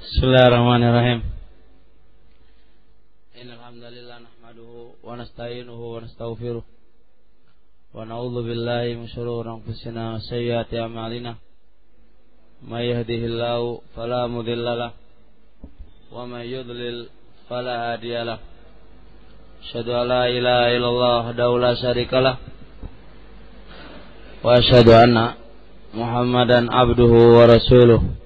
Bismillahirrahmanirrahim. Innal hamdalillah nahmaduhu wa nasta'inuhu wa nastaghfiruh wa na'udzu billahi min shururi anfusina wa sayyiati a'malina. May yahdihillahu fala mudilla lahu wa may yudlil fala hadiya lahu. Asyhadu an la ilaha illallah wahdahu la syarika lah wa asyhadu anna Muhammadan abduhu wa rasuluh.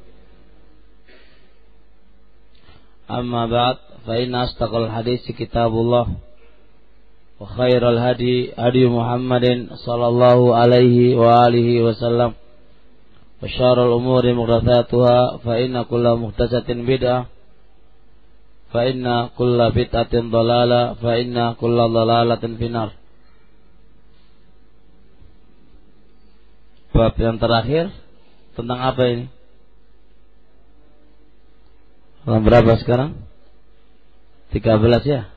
Amma ba'd, fa inna astaqal hadits kitabullah wa khairal hadi Muhammadin sallallahu alaihi wa alihi wasallam wa syarrul umuri muhdatsatuha fa inna kulla muhdatsatin bid'ah fa inna kulla bid'atin dhalalah fa inna kulla dhalalatin finnar. Bab yang terakhir tentang apa ini? Nomor berapa sekarang? 13 ya?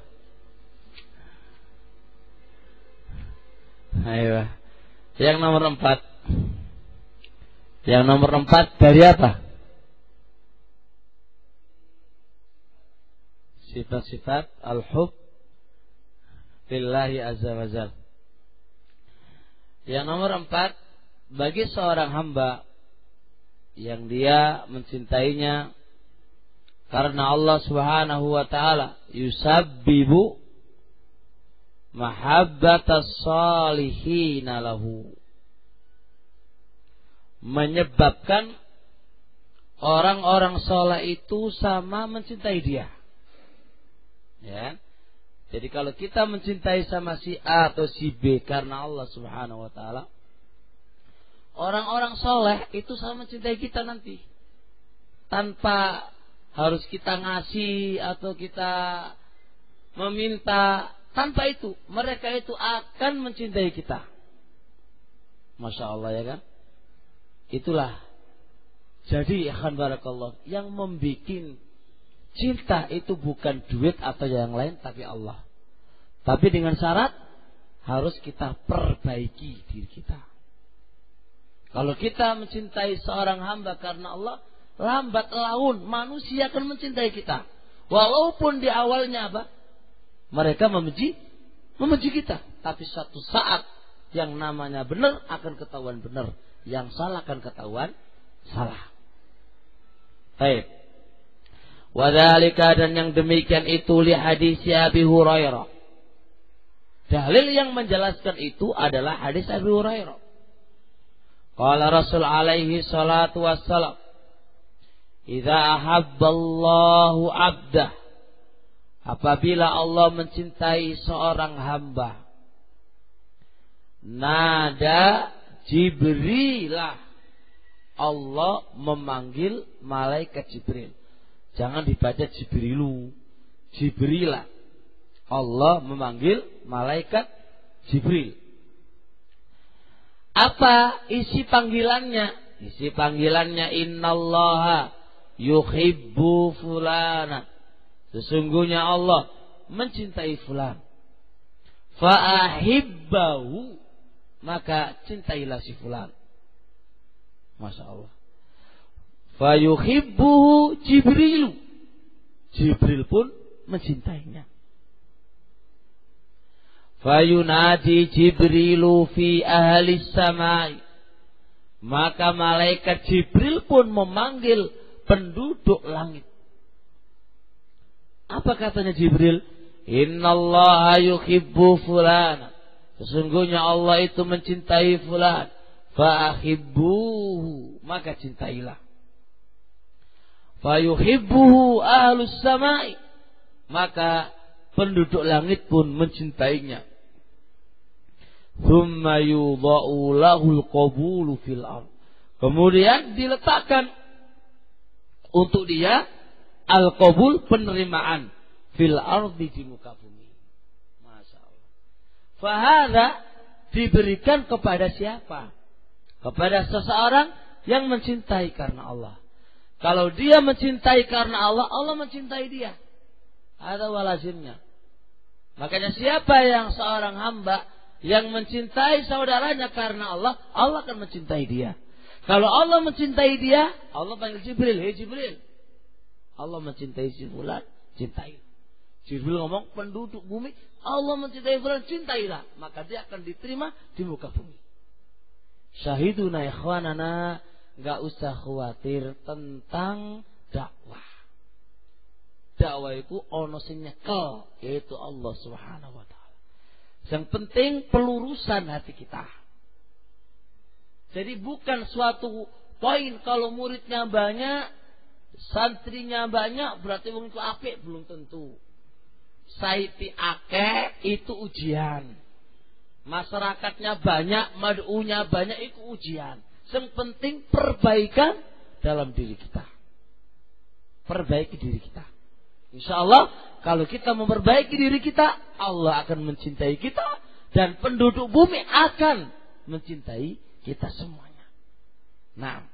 Ayo. Yang nomor 4. Yang nomor 4 dari apa? Sifat-sifat al-hub lillahi azza wa jalla. Yang nomor 4, bagi seorang hamba yang dia mencintainya karena Allah Subhanahu wa taala, yusabbibu mahabbatas shalihin lahu, menyebabkan orang-orang saleh itu sama mencintai dia. Ya. Jadi kalau kita mencintai sama si A atau si B karena Allah Subhanahu wa taala, orang-orang saleh itu sama mencintai kita nanti. Tanpa harus kita ngasih atau kita meminta, tanpa itu mereka itu akan mencintai kita. Masya Allah ya kan. Itulah jadi ikhwan barakallah, yang membuat cinta itu bukan duit atau yang lain, tapi Allah. Tapi dengan syarat harus kita perbaiki diri kita. Kalau kita mencintai seorang hamba karena Allah, lambat laun manusia akan mencintai kita. Walaupun di awalnya apa? Mereka membenci kita. Tapi suatu saat yang namanya benar akan ketahuan benar, yang salah akan ketahuan salah. Baik. Wadzalika, dan yang demikian itu li hadis Abi Hurairah. Dalil yang menjelaskan itu adalah hadis Abi Hurairah. Qala Rasul alaihi salatu wassalam, idza ahabballahu 'abdah, apabila Allah mencintai seorang hamba, nada Jibrilah, Allah memanggil malaikat Jibril. Jangan dibaca Jibrilu, Jibrilah. Allah memanggil malaikat Jibril. Apa isi panggilannya? Isi panggilannya innallaha yuhibbu fulana, sesungguhnya Allah mencintai fulan. Fa'ahibbahu, maka cintailah si fulan. Masya Allah. Fayuhibbuhu Jibrilu, Jibril pun mencintainya. Fayunadi Jibrilu fi ahli samai, maka malaikat Jibril pun memanggil penduduk langit. Apa katanya Jibril? Innallaha yuhibbu fulana, sesungguhnya Allah itu mencintai fulan. Fa'ahibbuhu, maka cintailah. Fayuhibbuhu ahlus samai, maka penduduk langit pun mencintainya. Thumma yudha'u lahul qabulu fil ardh, kemudian diletakkan untuk dia al-qabul, penerimaan, fil ardi, di muka bumi. Masya Allah. Fahadha diberikan kepada siapa? Kepada seseorang yang mencintai karena Allah. Kalau dia mencintai karena Allah, Allah mencintai dia. Ada walazimnya. Makanya siapa yang seorang hamba yang mencintai saudaranya karena Allah, Allah akan mencintai dia. Kalau Allah mencintai dia, Allah panggil Jibril, hei Jibril, Allah mencintai si fulan, cintai. Jibril ngomong, penduduk bumi, Allah mencintai fulan, cintailah. Maka dia akan diterima di muka bumi. Syahiduna ikhwanana, gak usah khawatir tentang dakwah. Dakwah itu ono sing nyekel, yaitu Allah Subhanahu wa taala. Yang penting pelurusan hati kita. Jadi bukan suatu poin kalau muridnya banyak, santrinya banyak, berarti wong itu apik, belum tentu. Saiti akeh itu ujian. Masyarakatnya banyak, mad'unya banyak, itu ujian. Yang penting perbaikan dalam diri kita. Perbaiki diri kita. Insya Allah kalau kita memperbaiki diri kita, Allah akan mencintai kita dan penduduk bumi akan mencintai kita semuanya. Nah,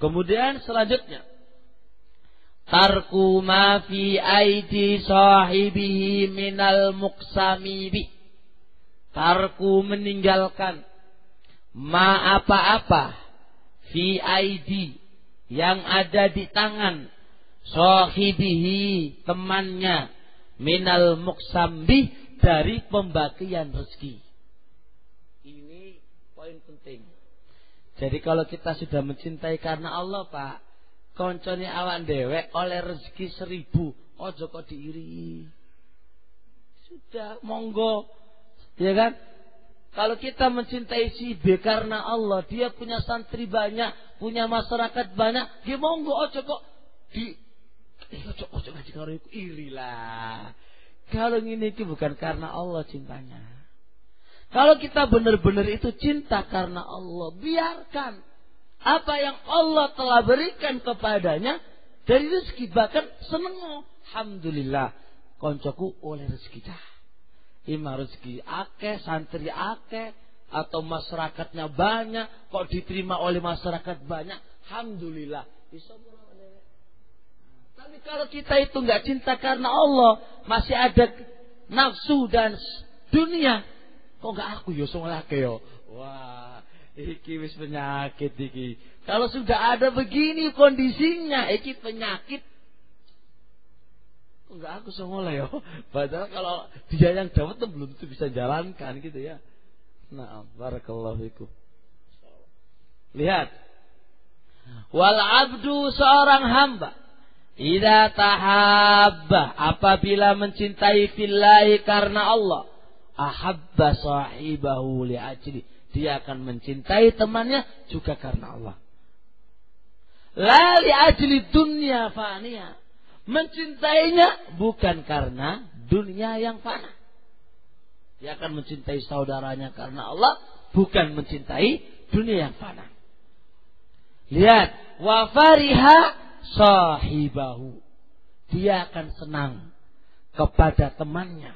kemudian selanjutnya, tarku ma fi aidi sahibihi minal muqsami bi. Tarku meninggalkan ma apa-apa fi aidi yang ada di tangan sahibihi temannya minal muqsambi dari pembagian rezeki. Ini poin penting. Jadi kalau kita sudah mencintai karena Allah, Pak, koncone awan dewek oleh rezeki 1000, ojo kok diiri. Sudah, monggo, ya kan? Kalau kita mencintai si B karena Allah, dia punya santri banyak, punya masyarakat banyak, dia monggo ojo kok ojo ngaji karo iku iri lah. Kalau ini bukan karena Allah cintanya. Kalau kita benar-benar itu cinta karena Allah, biarkan apa yang Allah telah berikan kepadanya dari rezeki, bahkan seneng. Alhamdulillah, koncoku oleh rezeki dah. Ima rezeki akeh, santri akeh, atau masyarakatnya banyak, kok diterima oleh masyarakat banyak. Alhamdulillah. Tapi kalau kita itu nggak cinta karena Allah, masih ada nafsu dan dunia, kok nggak aku yo solake yo. Wah, iki wis penyakit iki. Kalau sudah ada begini kondisinya, iki penyakit. Kok nggak aku soleh yo. Padahal kalau dia yang dapat tuh belum tentu bisa jalankan gitu ya. Nah, barakallahu fikum. Lihat, wal abdu seorang hamba, idza tahabba apabila mencintai fillahi karena Allah, ahabba sahibahu li ajli, dia akan mencintai temannya juga karena Allah. La li ajli dunya faniya, mencintainya bukan karena dunia yang fana. Dia akan mencintai saudaranya karena Allah, bukan mencintai dunia yang fana. Lihat, wa fariha sahibahu, dia akan senang kepada temannya.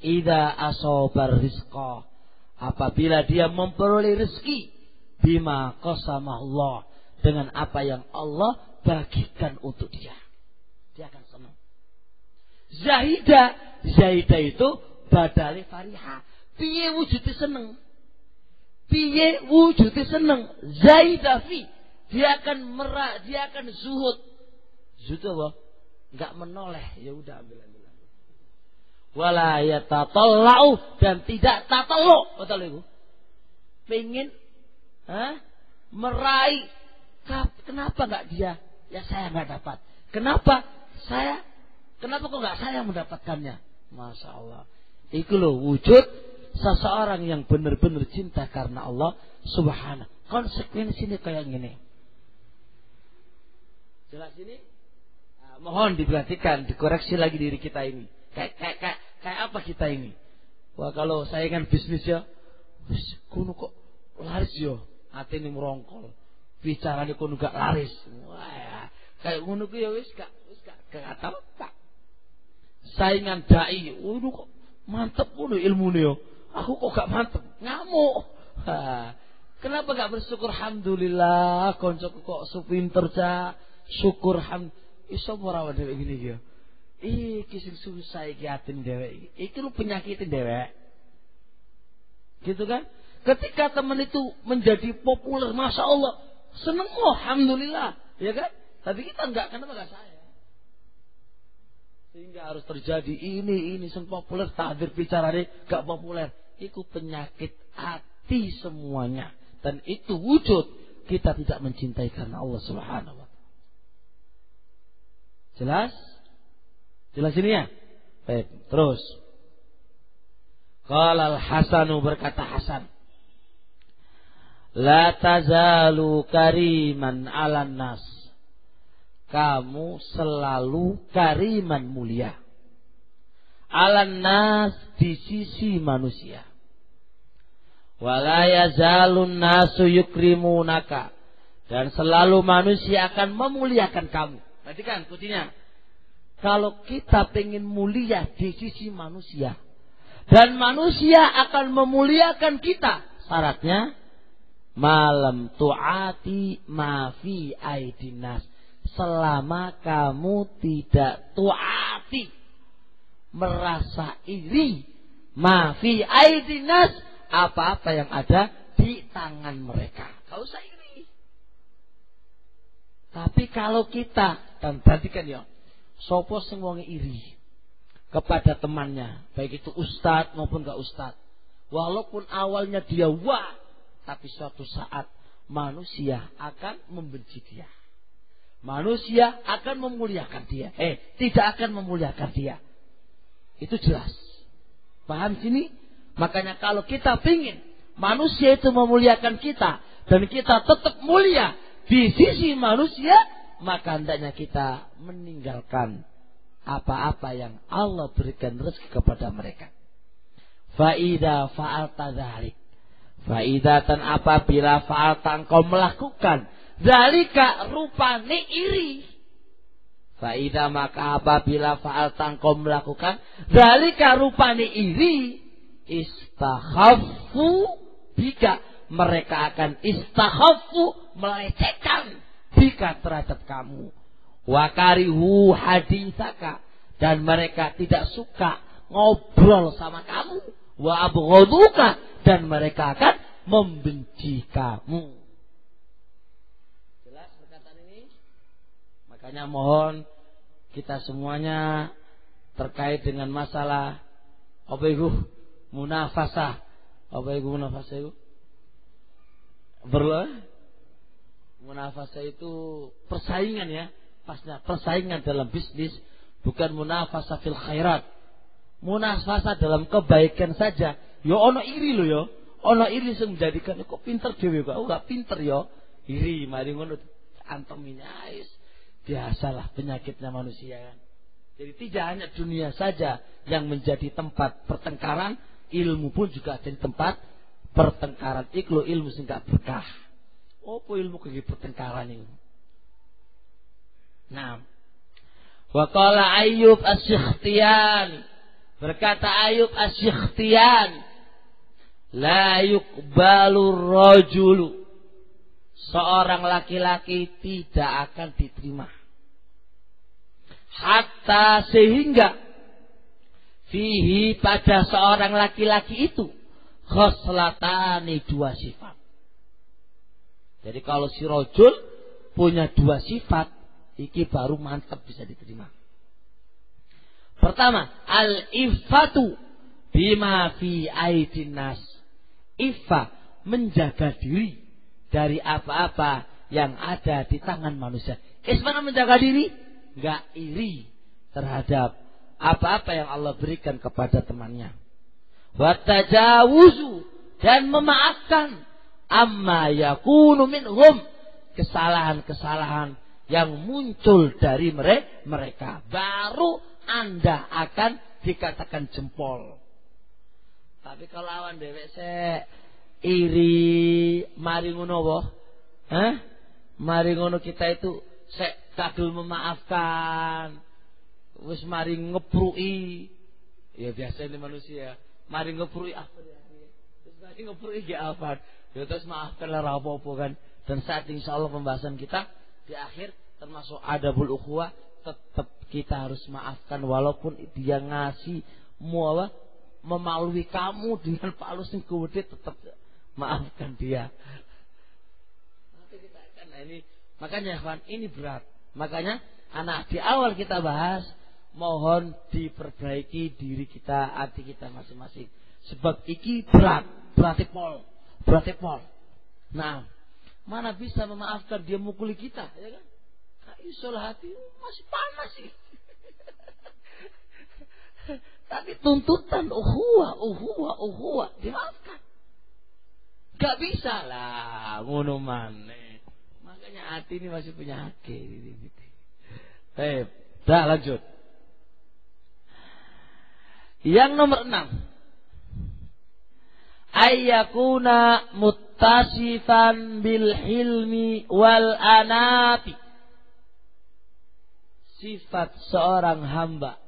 Idza asabar rizqa, apabila dia memperoleh rezeki, bima qasamahullah, dengan apa yang Allah bagikan untuk dia, dia akan senang. Zahida itu badale fariha. Piye wujude seneng? Piye wujude seneng? Zahida fi, dia akan dia akan zuhud. Zuhud apa? Enggak menoleh, ya udah ambil. Wala yatatallau, dan tidak tatallu, betul itu. Pengen meraih, kenapa enggak dia? Ya saya enggak dapat. Kenapa kok enggak saya mendapatkannya? Masya Allah. Itu loh wujud seseorang yang benar-benar cinta karena Allah Subhanahu. Konsekuensinya kayak gini. Jelas ini? Mohon diperhatikan, dikoreksi lagi diri kita ini. Kayak apa kita ini? Wah, kalau saya kan bisnis ya, kuno kok laris yo, atine merongkol. Bicarane kuno gak laris. Wah, kayak kuno ku ya wis gak apa. Saingan dai, kok mantep kuno ilmune yo. Aku kok gak mantep, ngamuk. Kenapa gak bersyukur? Alhamdulillah, koncoku kok supinter ca. Syukur iso ora dhewe ngene iki ya. Iki sing susah iki atin dhewe iki. Iki lu penyakitin dhewe. Gitu kan? Ketika teman itu menjadi populer, Masya Allah, seneng, alhamdulillah, ya kan? Tapi kita enggak, kenapa enggak saya? Sehingga harus terjadi ini sing populer, takdir bicarane gak populer. Itu penyakit hati semuanya. Dan itu wujud kita tidak mencintai karena Allah Subhanahu wa ta'ala. Jelas? Jelas ini ya? Baik, terus. Qala al-Hasanu, berkata Hasan, la tazalu kariman 'alan nas. Kamu selalu kariman, mulia, 'alan nas, di sisi manusia. Wala yazalun nasu yukrimunaka, dan selalu manusia akan memuliakan kamu. Perhatikan kuncinya. Kalau kita pengen mulia di sisi manusia, dan manusia akan memuliakan kita, syaratnya malam tu'ati ma fi aidinas, selama kamu tidak tu'ati, merasa iri, ma fi aidinas, apa-apa yang ada di tangan mereka. Gak usah iri. Tapi kalau kita, dan perhatikan ya, sopo sing wong iri kepada temannya, baik itu ustadz maupun gak ustadz, walaupun awalnya dia wah, tapi suatu saat manusia akan membenci dia. Manusia akan memuliakan dia. Tidak akan memuliakan dia. Itu jelas. Paham sini? Makanya kalau kita ingin manusia itu memuliakan kita, dan kita tetap mulia di sisi manusia, maka hendaknya kita meninggalkan apa-apa yang Allah berikan rezeki kepada mereka. Fa'idha fa'alta dzalik. Fa'idha, dan apabila fa'alta, engkau melakukan dzalika, rupane iri. Fa'idha, maka apabila fa'alta, engkau melakukan dzalika, rupane iri, istakhaffu bika, mereka akan istakhaffu, melecehkan bika, terhadap kamu. Wa karihu haditsaka, dan mereka tidak suka ngobrol sama kamu. Wa abghaduka, dan mereka akan membenci kamu. Jelas perkataan ini? Makanya mohon kita semuanya terkait dengan masalah apa itu munafasah. Apa itu munafasah itu? Munafasah itu persaingan ya. Pasnya persaingan dalam bisnis, bukan munafasah fil khairat. Munafasah dalam kebaikan saja. Yo ono iri lo yo. Ono iri sing menjadikan kok pinter dhewe kok. Gak pinter yo. Iri mari ngono anteminya ais. Biasalah penyakitnya manusia kan. Jadi tidak hanya dunia saja yang menjadi tempat pertengkaran, ilmu pun juga jadi tempat pertengkaran. Iklu ilmu sing gak berkah. Opo ilmu kaya pertengkaran ini. Nah, wa qala Ayyub As-Sikhtiyani, berkata Ayyub As-Sikhtiyani, la yuqbalu rajulu, seorang laki-laki tidak akan diterima, hatta, sehingga fihi, pada seorang laki-laki itu, khoslatani, dua sifat. Jadi kalau si rajul punya dua sifat, iki baru mantap bisa diterima. Pertama, al-iffatu bima fi aidin nas. Iffah, menjaga diri dari apa-apa yang ada di tangan manusia. Ismana menjaga diri, enggak iri terhadap apa-apa yang Allah berikan kepada temannya. Wa tajawuzu, dan memaafkan amma yakunu minhum, kesalahan-kesalahan yang muncul dari mereka, baru Anda akan dikatakan jempol. Tapi kalau awan dhewek sek iri, mari ngono apa? Mari ngono kita itu sek kagel memaafkan, wis mari ngepruki. Ya biasa ini manusia, mari ngepruki apa ya? Terus mari ngepruki ya apa? Ya terus maafkanlah apa-apa kan. Dan saat insyaallah pembahasan kita di akhir termasuk adabul ukhuwah, tetap kita harus maafkan walaupun dia ngasih memalui kamu dengan palus yang gede, tetap maafkan dia. Nanti kita akan ini, makanya kawan, ini berat. Makanya anak di awal kita bahas mohon diperbaiki diri kita, hati kita masing-masing. Sebab iki berarti pol. Nah, mana bisa memaafkan dia mukuli kita, ya kan? Isul hati masih panas sih. Tapi tuntutan uhuwa dimaafkan. Gak bisa lah ngono maneh. Makanya hati ini masih punya hak. Baik, dah lanjut. Yang nomor 6. Ayyakuna muttasifan bil hilmi wal anati. Sifat seorang hamba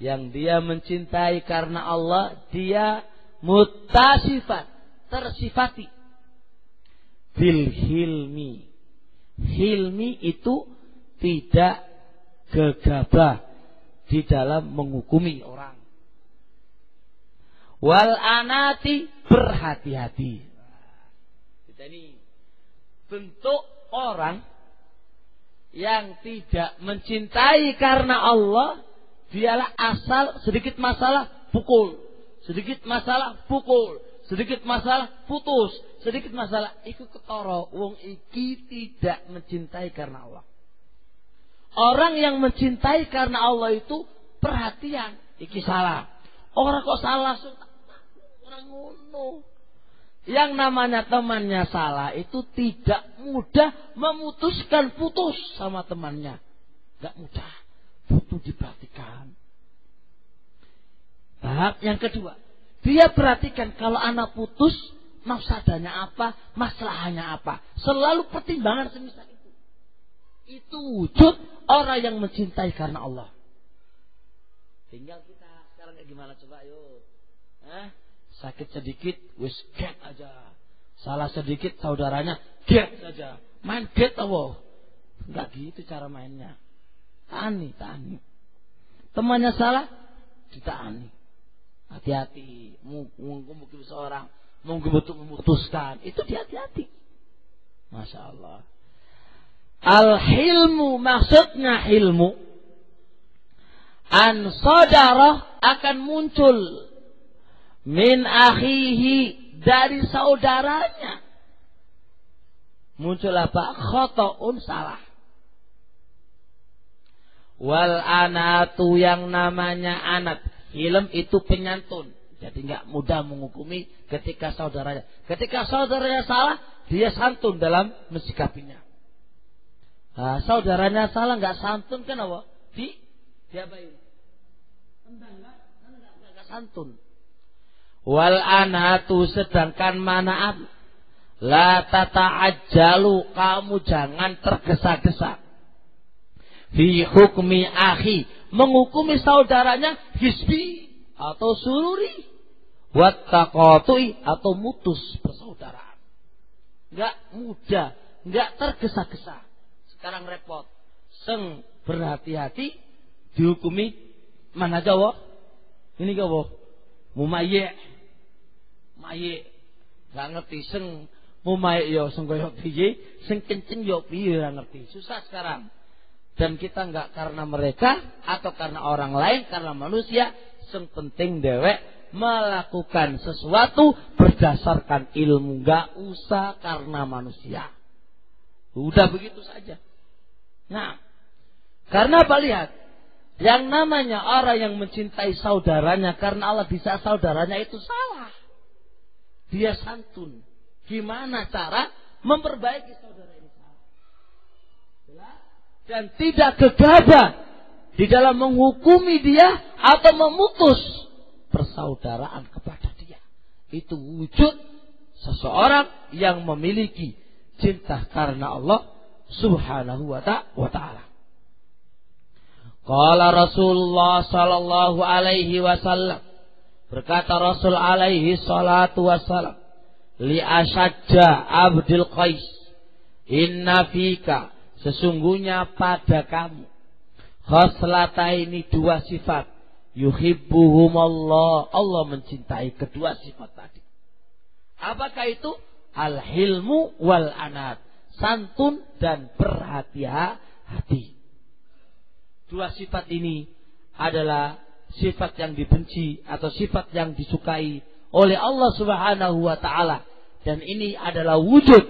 yang dia mencintai karena Allah, dia muttasifan, tersifati bil hilmi. Hilmi itu tidak gegabah di dalam menghukumi orang. Wal anati, berhati-hati. Ini bentuk orang yang tidak mencintai karena Allah, dialah asal sedikit masalah pukul, sedikit masalah pukul, sedikit masalah putus, sedikit masalah iku ketara. Wong iki tidak mencintai karena Allah. Orang yang mencintai karena Allah itu perhatian, iki salah. Orang kok salah langsung orang ngono. Yang namanya temannya salah itu tidak mudah memutuskan putus sama temannya. Gak mudah. Butuh diperhatikan. Tahap yang kedua, dia perhatikan kalau anak putus, mafsadahnya apa, masalahnya apa. Selalu pertimbangan semisal itu. Itu wujud orang yang mencintai karena Allah. Tinggal kita sekarang kayak gimana coba yuk. Sakit sedikit, wis get aja. Salah sedikit, saudaranya get saja. Main get apa? Enggak gitu cara mainnya. Taani. Temannya salah, ditaani. Hati-hati. Mungkin seorang mungkin betul memutuskan. Itu hati-hati. Masya Allah. Al-hilmu, maksudnya hilmu. An sadarah akan muncul min akhihi, dari saudaranya. Muncul apa? Khoto'un, salah. Wal anatu, yang namanya anat. Hilm itu penyantun. Jadi gak mudah menghukumi ketika saudaranya. Ketika saudaranya salah, dia santun dalam mensikapinya. Nah, saudaranya salah gak santun, kenapa? Diapain? Enggak santun. Wal anatu, sedangkan manaat, la tata'ajjalu, kamu jangan tergesa-gesa. Fi hukmi akhi, menghukumi saudaranya hisbi atau sururi, wattaqatui, atau mutus persaudaraan. Enggak mudah, enggak tergesa-gesa. Sekarang repot. Berhati-hati dihukumi mana Jawa? Ini Jawa. Mumayye. Gak ngerti mumayye yo koyo piye, sing kenceng yo piye ora ngerti. Susah sekarang. Dan kita enggak karena mereka atau karena orang lain, karena manusia, sing penting dewek melakukan sesuatu berdasarkan ilmu, enggak usah karena manusia. Udah begitu saja. Nah, karena apa, lihat, yang namanya orang yang mencintai saudaranya karena Allah, bisa saudaranya itu salah, dia santun. Gimana cara memperbaiki saudara ini salah? Dan tidak gegabah di dalam menghukumi dia atau memutus persaudaraan kepada dia. Itu wujud seseorang yang memiliki cinta karena Allah Subhanahu wa ta'ala. Qala Rasulullah sallallahu alaihi wasallam, berkata Rasul alaihi salatu wassalam, li Ashajja Abdul Qais, inna fika, sesungguhnya pada kamu, khoslataini, dua sifat, yuhibbuhumullah, Allah mencintai kedua sifat tadi. Apakah itu? Al-hilmu wal anat, santun dan berhati-hati. Dua sifat ini adalah sifat yang dibenci atau sifat yang disukai oleh Allah Subhanahu wa taala, dan ini adalah wujud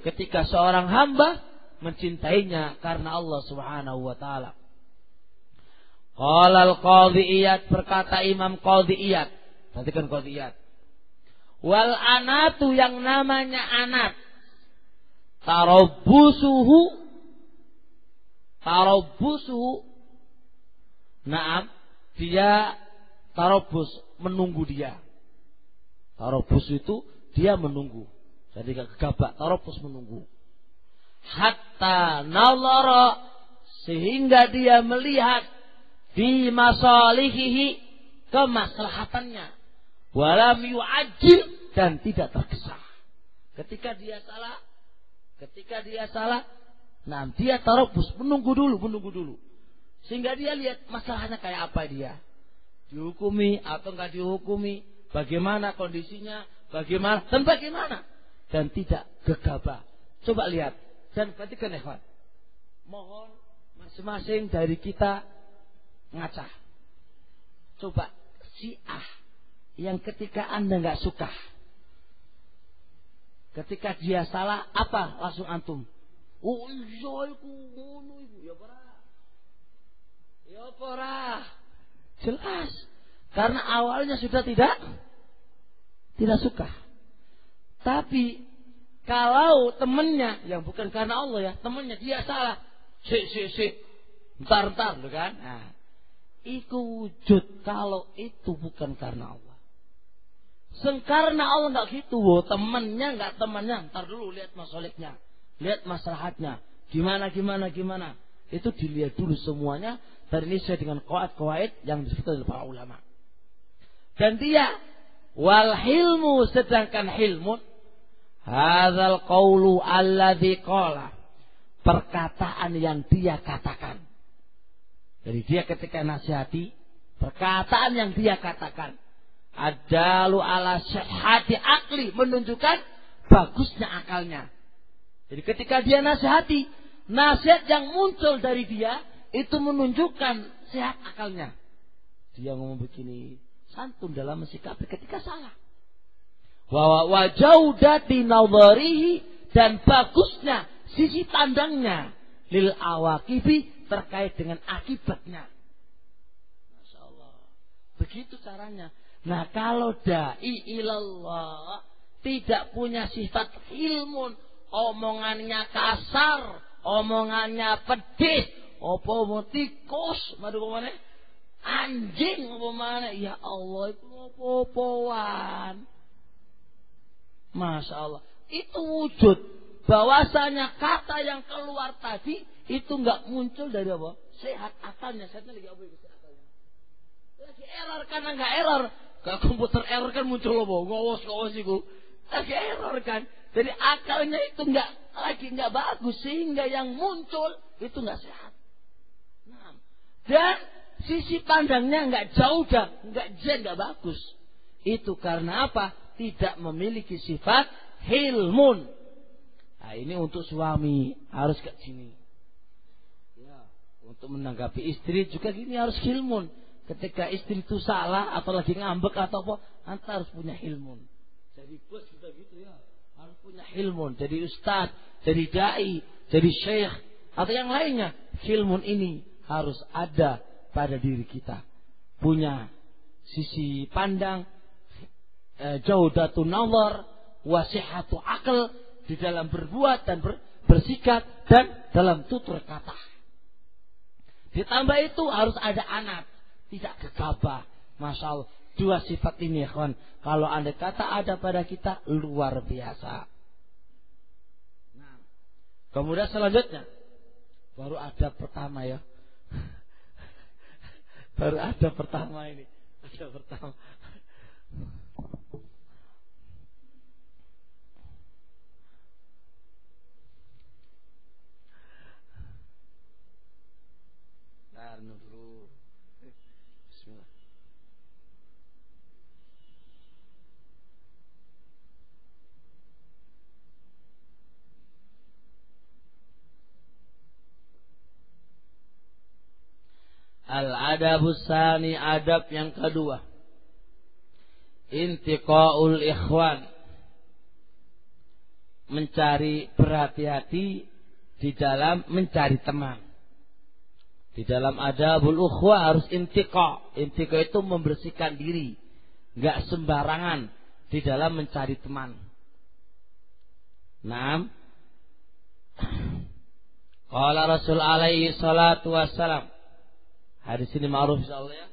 ketika seorang hamba mencintainya karena Allah Subhanahu wa taala. Qala al-Qadhi Iyad, berkata Imam Qadhi Iyad, perhatikan Qadhi Iyad, wal anatu, yang namanya anat, tarabbusuhu, naam, dia tarabbus, menunggu dia. Tarabbus itu dia menunggu, jadi gak gegabah, tarabbus menunggu. Hatta nazara, sehingga dia melihat fi masalihihi, kemaslahatannya, walam yu'ajjil, dan tidak tergesa. Ketika dia salah, nah dia tarabbus, menunggu dulu, sehingga dia lihat masalahnya kayak apa, dia dihukumi atau enggak dihukumi, bagaimana kondisinya, bagaimana, dan tidak gegabah. Coba lihat dan perhatikan, ikhwan. Mohon masing-masing dari kita ngaca. Coba Syiah yang ketika Anda nggak suka, ketika dia salah, apa langsung antum? Oh iya iku ngono iku, ya ora. Jelas. Karena awalnya sudah tidak suka. Tapi kalau temannya yang bukan karena Allah ya, temannya dia salah, Bentar loh kan? Nah, itu wujud kalau itu bukan karena Allah. Karena Allah nggak gitu, temannya nggak temannya. Ntar dulu lihat masalahnya, lihat maslahatnya, gimana. Itu dilihat dulu semuanya. Dan ini sesuai dengan qawaid yang disebutkan oleh para ulama. Dan dia wal hilmu, sedangkan hilmun hadzal qaulu alladzi qala, perkataan yang dia katakan. Jadi dia ketika nasihati, perkataan yang dia katakan adalu ala sihhati akli, menunjukkan bagusnya akalnya. Jadi ketika dia nasihati, nasihat yang muncul dari dia itu menunjukkan sehat akalnya. Dia ngomong begini, santun dalam mensikapi ketika salah. Wa jaudati nadharihi, dan bagusnya sisi pandangnya, lil awaqibi, terkait dengan akibatnya. Masya Allah. Begitu caranya. Nah, kalau dai ilallah tidak punya sifat ilmun, omongannya kasar, omongannya pedih, apa mau tikus, madu mana? Anjing apa mana? Ya Allah, itu apa-apaan. Masya Allah. Itu wujud bahwasanya kata yang keluar tadi itu enggak muncul dari apa? Sehat akalnya. Sehatnya lagi apa itu akalnya? Lagi error, karena enggak error. Kalau komputer error kan muncul apa? Ngawas itu. Lagi error kan. Jadi akalnya itu enggak bagus, sehingga yang muncul itu enggak sehat. Dan sisi pandangnya enggak jauh dah, enggak bagus. Itu karena apa? Tidak memiliki sifat hilmun. Nah, ini untuk suami harus kayak gini. Ya, untuk menanggapi istri juga gini, harus hilmun. Ketika istri itu salah atau lagi ngambek atau apa, anta harus punya hilmun. Jadi bos juga gitu ya, harus punya hilmun. Jadi ustaz, jadi dai, jadi syekh atau yang lainnya, hilmun ini harus ada pada diri kita. Punya sisi pandang, jaudatun nazar, wasihatu akal, di dalam berbuat dan bersikap dan dalam tutur kata. Ditambah itu harus ada anak, tidak gegabah. Masya Allah, dua sifat ini kawan, kalau andai kata ada pada kita, luar biasa. Nah, kemudian selanjutnya baru ada pertama ya. Baru ada pertama ini. Ada pertama. Nah, dulu. Bismillah. Al-adabus tsani, adab yang kedua. Intiqaul ikhwan, mencari, berhati-hati di dalam mencari teman. Di dalam adabul ukhwah harus intiqa. Intiqa itu membersihkan diri, enggak sembarangan di dalam mencari teman. Naam. Qala Rasul alaihi salatu wassalam. Hadis ini ma'ruf insyaallah ya.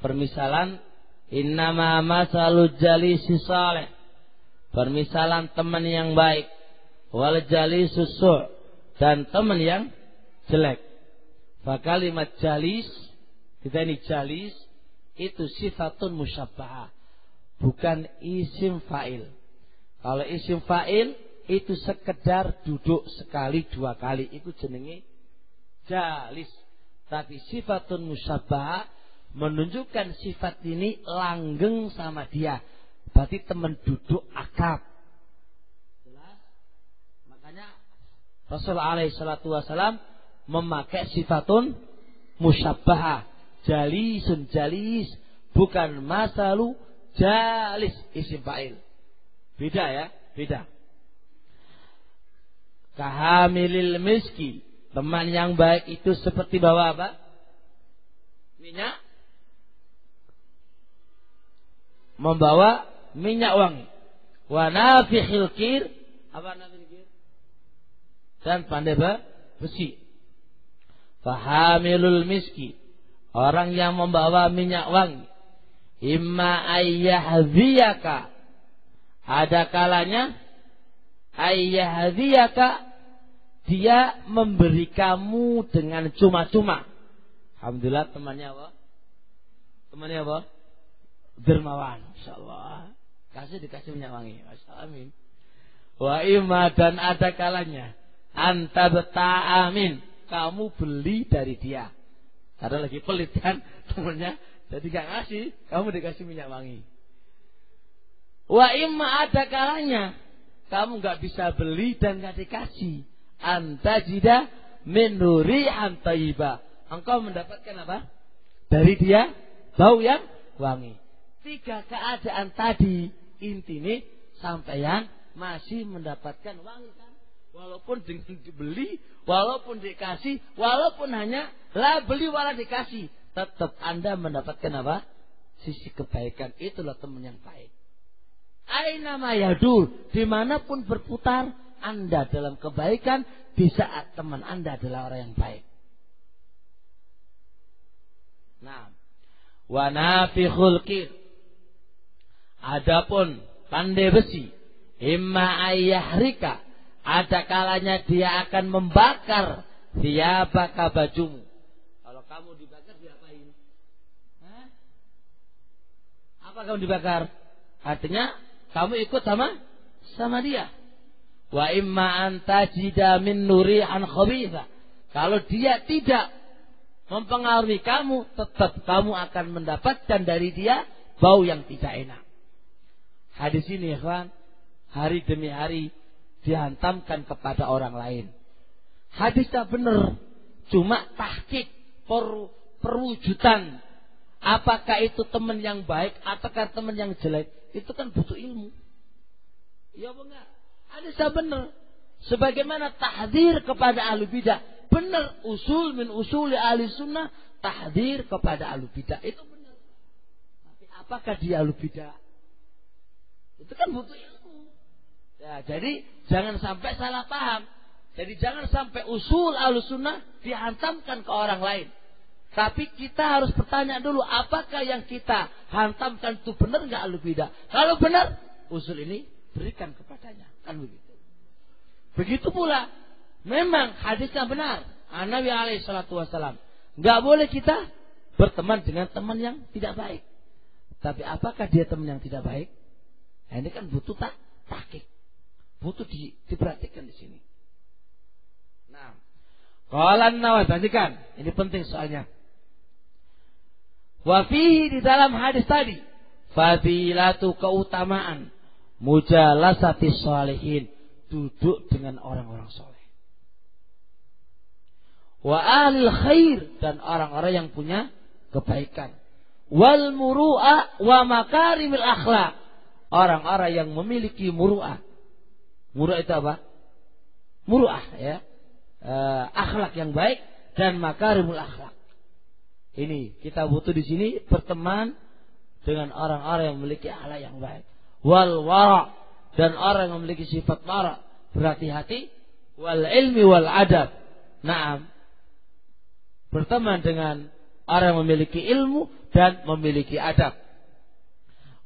Permisalan innama masalul jalisi salih. Permisalan teman yang baik, wal jalisus su', dan teman yang jelek. Fa kalimat jalis, kita ini jalis itu sifatun musyabbahah, bukan isim fa'il. Kalau isim fa'il itu sekedar duduk sekali dua kali, itu jenenge jalis. Tapi sifatun musyabbahah menunjukkan sifat ini langgeng sama dia. Berarti teman duduk akrab. Jelas? Makanya Rasulullah alaihi salatu wasalam memakai sifatun musyabbahah. Jalisun jalis, bukan masalu jalis isim fa'il. Beda ya, beda. Kahamilil miski, teman yang baik itu seperti bawa apa? Minyak. Membawa minyak wangi. Wa nafikhil kir, apa nafikhil kir? Dan pandai besi. Fahamilul miski, orang yang membawa minyak wangi. Imma ayyahziyaka, ada kalanya ayyahziyaka, dia memberi kamu dengan cuma-cuma. Alhamdulillah temannya apa? Temannya apa? Dermawan, insyaallah. Dikasih minyak wangi, masyaallah, amin. Wa imma, dan ada kalanya anta beta'amin, kamu beli dari dia. Karena lagi pelit kan temannya, jadi gak ngasih, kamu dikasih minyak wangi. Wa imma, ada kalanya kamu gak bisa beli dan gak dikasih. Anta jida min nurihan thayyibah, engkau mendapatkan apa? Dari dia bau yang wangi. 3 keadaan tadi intinya sampeyan masih mendapatkan wangi kan? Walaupun dengan dibeli, walaupun dikasih, walaupun hanya lah beli wala dikasih, tetap Anda mendapatkan apa? Sisi kebaikan. Itulah teman yang baik. Aina ma yadur, dimanapun berputar Anda dalam kebaikan, di saat teman Anda adalah orang yang baik. Nah, wa nafikhul kir, adapun pandai besi, imma ayyahrika, ada kalanya dia akan membakar thiyabaka, bajumu. Kalau kamu dibakar diapain? Hah? Apa kamu dibakar? Artinya kamu ikut sama dia. Wa imma antajida min nurihan khabitha, kalau dia tidak mempengaruhi kamu, tetap kamu akan mendapatkan dari dia bau yang tidak enak. Hadis ini, ikhwan, hari demi hari dihantamkan kepada orang lain. Hadisnya benar, cuma tahqiq, perwujudan. Apakah itu teman yang baik ataukah teman yang jelek? Itu kan butuh ilmu. Ya apa enggak? Hadisnya benar. Sebagaimana tahdzir kepada ahli bidah, benar, usul min usuli ahli sunnah, tahdzir kepada ahli bidah itu benar. Tapi apakah dia ahli bidah? Itu kan butuh ilmu. Ya, jadi jangan sampai salah paham. Jadi jangan sampai usul ahli sunnah dihantamkan ke orang lain. Tapi kita harus bertanya dulu, apakah yang kita hantamkan itu benar nggak ahli bidah? Kalau benar, usul ini berikan kepadanya. Kan begitu. Begitu pula, memang hadisnya benar. Nabi alaihi salatu wasalam, nggak boleh kita berteman dengan teman yang tidak baik. Tapi apakah dia teman yang tidak baik? Nah, ini kan butuh tahqiq, butuh diperhatikan di sini. Nah, qala An-Nawawi, perhatikan, ini penting soalnya. Wa fihi, di dalam hadis tadi, fadilatu, keutamaan, mujalasati sholihin, duduk dengan orang-orang soleh. wa ahlil khair, dan orang-orang yang punya kebaikan, wal muru'ah wa makarimil akhlak, orang-orang yang memiliki muru'ah. Muru'ah itu apa? Muru'ah, ya, akhlak yang baik dan makarimul akhlak. Ini kita butuh di sini berteman dengan orang-orang yang memiliki akhlak yang baik. Wal wara', dan orang yang memiliki sifat wara', berhati-hati. Wal ilmi wal adab. Naam, berteman dengan orang yang memiliki ilmu dan memiliki adab.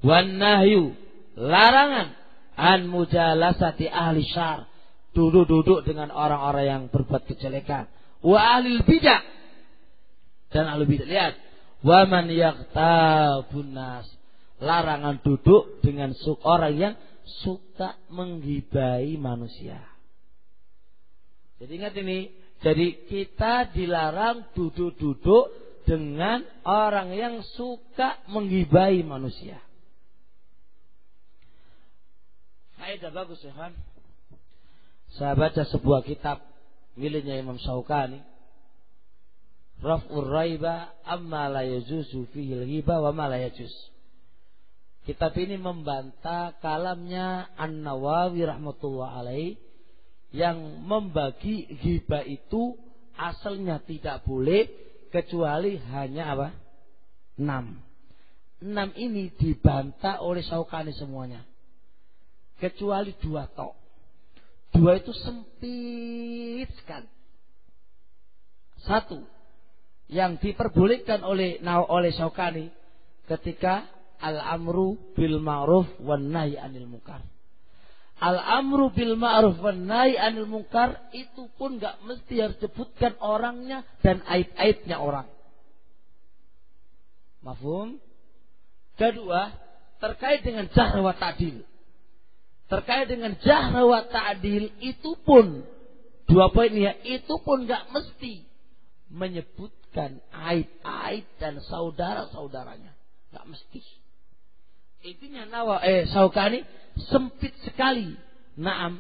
Wan nahyu, larangan an mujalasati ahli syar, duduk-duduk dengan orang-orang yang berbuat kejelekan. Wa ahlil bidah, dan ahli bidah. Lihat, wa man yaghtabun nas, larangan duduk dengan orang yang suka menggibai manusia. Jadi ingat ini, jadi kita dilarang duduk-duduk dengan orang yang suka menggibai manusia. Faedah bagus ya kan? Saya baca sebuah kitab miliknya Imam Syaukani, Raf'ur Raiba amma la yajuzu fihi al-ghiba wa ma la yajuz. Kitab ini membantah kalamnya An-Nawawi rahmatullah alaih yang membagi ghibah itu asalnya tidak boleh kecuali hanya apa? 6. 6 ini dibantah oleh Syaukani semuanya. Kecuali 2 tok. 2 itu sempit sekali. 1 yang diperbolehkan oleh Syaukani ketika al-amru bil ma'ruf wan nahy 'anil munkar. Al-amru bil ma'ruf wan nahy 'anil munkar itu pun enggak mesti harus disebutkan orangnya dan aib-aibnya orang. Mafhum? Kedua, terkait dengan jahr wa ta'dil. Terkait dengan jahr wa ta'dil itu pun 2 poin ya, itu pun enggak mesti menyebutkan aib-aib dan saudara-saudaranya. Enggak mesti. Intinya Syaukani sempit sekali. Naam,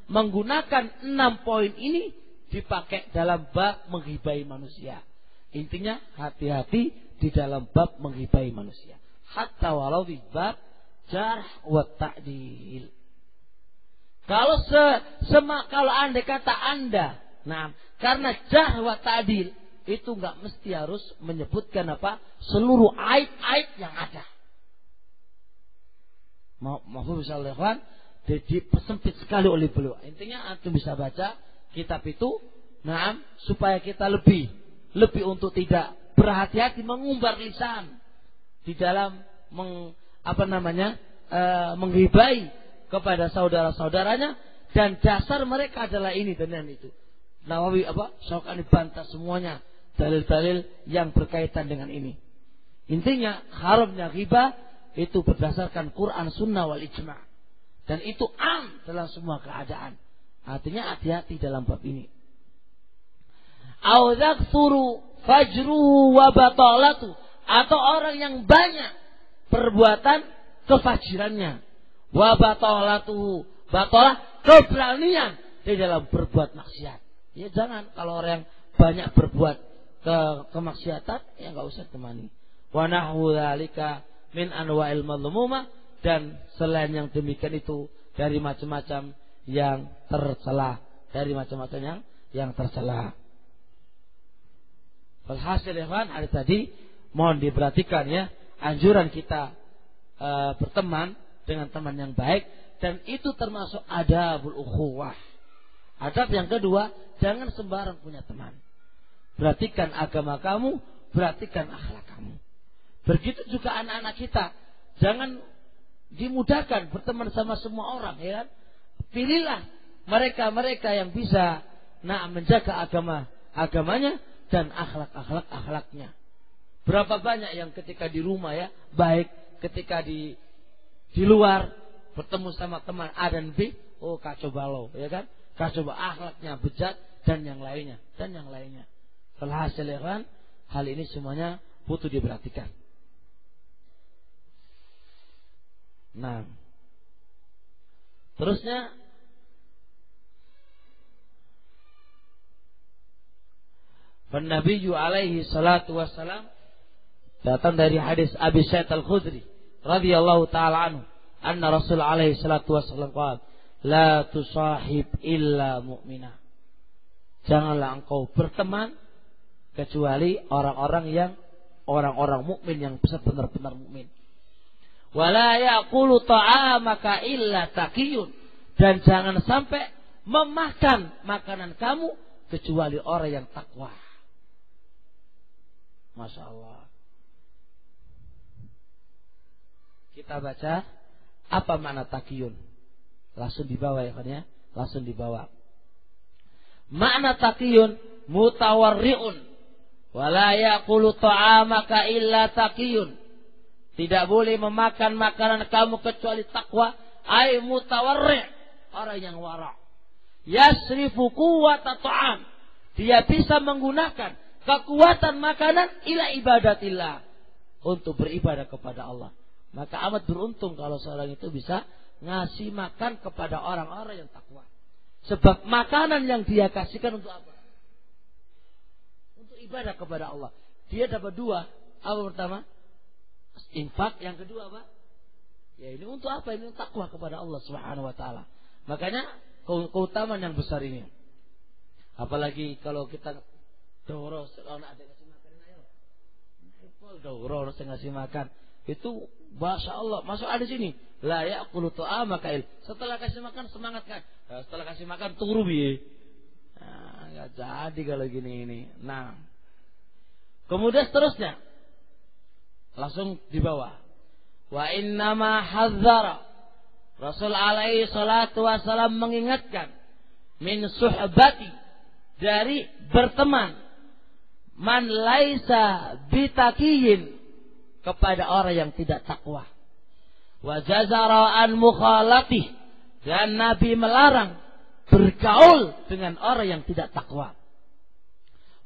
menggunakan 6 poin ini dipakai dalam bab menghibai manusia. Intinya hati-hati di dalam bab menghibai manusia. Hatta walau di bab jarh wa ta'dil. Kalau kalau andai kata Anda, nah, karena jarh wa ta'dil itu enggak mesti harus menyebutkan apa? Seluruh aib-aib yang ada. Maafkan insyaallah ikhwan, dipersempit sekali oleh beliau. Intinya antum bisa baca kitab itu, nah, supaya kita lebih untuk tidak berhati-hati mengumbar lisan di dalam menghibai kepada saudara-saudaranya, dan dasar mereka adalah ini dan itu. Nawawi Syaukani bantah semuanya dalil-dalil yang berkaitan dengan ini. Intinya haramnya ghibah itu berdasarkan Quran, Sunnah wal ijma', dan itu am dalam semua keadaan. Artinya hati-hati dalam bab ini. Au dzakthuru fajruhu wa batalatu, atau orang yang banyak perbuatan kefajirannya, wa batalatuhu, batalah keberanian di dalam berbuat maksiat. Ya jangan, kalau orang yang banyak berbuat kemaksiatan, ya enggak usah temani. Wa nahwu dzalika min anwa'il madhmumah, dan selain yang demikian itu dari macam-macam yang tercela, yang tercela. Walhasil ya kan, hari tadi mohon diperhatikan ya, anjuran kita berteman dengan teman yang baik, dan itu termasuk adabul ukhuwah. Adab yang kedua, jangan sembarang punya teman. Perhatikan agama kamu, perhatikan akhlak kamu. Begitu juga anak-anak kita, jangan dimudahkan berteman sama semua orang, ya kan? Pilihlah mereka-mereka yang bisa menjaga agamanya dan akhlaknya. Berapa banyak yang ketika di rumah ya baik, ketika di luar bertemu sama teman A dan B, kacau balau, ya kan? Kacau akhlaknya bejat dan yang lainnya. Alhasil ya kan, hal ini semuanya butuh diperhatikan. Nah, terusnya Nabi alaihi salatu wassalam datang dari hadis Abi Sa'id Al-Khudri radhiyallahu taala anhu, anna Rasul alaihi salatu wassalam qala, la tusahib illa mu'mina. Janganlah engkau berteman kecuali orang-orang mukmin yang benar-benar mukmin. Wala yaqulu ta'amaka illa taqiyun, dan jangan sampai memakan makanan kamu kecuali orang yang takwa. Masya Allah. Kita baca apa makna taqiyun. Langsung dibawa ya kan ya. Langsung dibawa. Makna taqiyun mutawarri'un. Wala yaqulu ta'amaka illa taqiyun. Tidak boleh memakan makanan kamu kecuali takwa. Ay mutawarri'. Orang yang wara'. Yasrifu quwwata ta'am. Dia bisa menggunakan kekuatan makanan ila ibadatillah, untuk beribadah kepada Allah. Maka amat beruntung kalau seorang itu bisa ngasih makan kepada orang-orang yang takwa. Sebab makanan yang dia kasihkan untuk apa? Untuk ibadah kepada Allah. Dia dapat dua. Apa pertama? Infak. Yang kedua apa? Ya ini untuk apa? Ini untuk takwa kepada Allah Subhanahu wa taala. Makanya keutamaan yang besar ini. Apalagi kalau kita doro, kalau ada ngasih makan, ayo. Doro, saya ngasih makan. Itu Masya Allah, masuk ada sini. La ya'kulu ta'amaka il. Setelah kasih makan semangat kan. Nah, setelah kasih makan turu biye. Nah, enggak jadi kalau gini ini. Nah. Kemudian seterusnya langsung di bawah. Wa innama hadzara. Rasul alaihi salatu wasallam mengingatkan min suhbati, dari berteman, man laisa bitaqiyin, kepada orang yang tidak takwa. Wa jazara an mukhalatih, dan Nabi melarang bergaul dengan orang yang tidak takwa.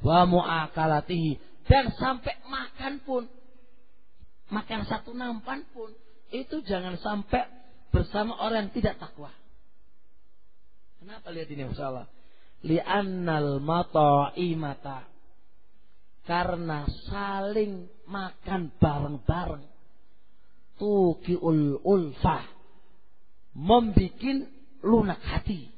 Wa muakalatihi, dan sampai makan pun, makan satu nampan pun, itu jangan sampai bersama orang yang tidak takwa. Kenapa lihat ini masalah? Li'annal mata'imata, karena saling makan bareng-bareng, tuqiul ulfah, membikin lunak hati,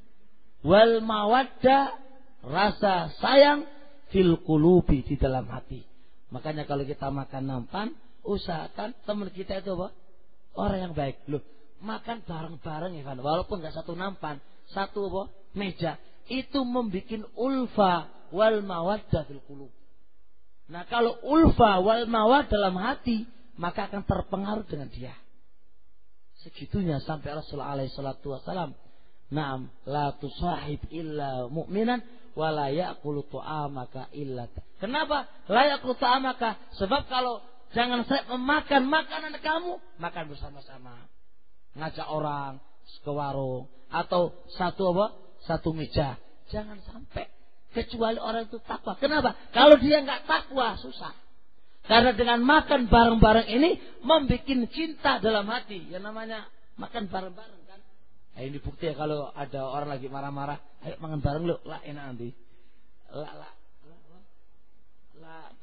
wal mawaddah, rasa sayang, fil qulubi, di dalam hati. Makanya kalau kita makan nampan, usahakan teman kita itu apa? Orang yang baik. Loh, makan bareng-bareng ya kan, walaupun enggak satu nampan, satu apa? Meja. Itu membikin ulfa wal mawaddah fil qulub. Nah kalau ulfa wal mawad dalam hati, maka akan terpengaruh dengan dia. Segitunya sampai Rasulullah alaihi salatu wasalam, na'am, la tusahib illa mu'minan wa la ya'kulu ta'amaka illa. Kenapa la ya'kulu ta'amaka? Sebab kalau jangan saya memakan makanan kamu, makan bersama-sama. Ngajak orang ke warung atau satu meja. Jangan sampai. Kecuali orang itu takwa. Kenapa? Kalau dia nggak takwa, susah. Karena dengan makan bareng-bareng ini membuat cinta dalam hati. Yang namanya makan bareng-bareng kan. Nah, ini bukti ya, kalau ada orang lagi marah-marah, ayo makan bareng lu, lah enak nanti. Lah,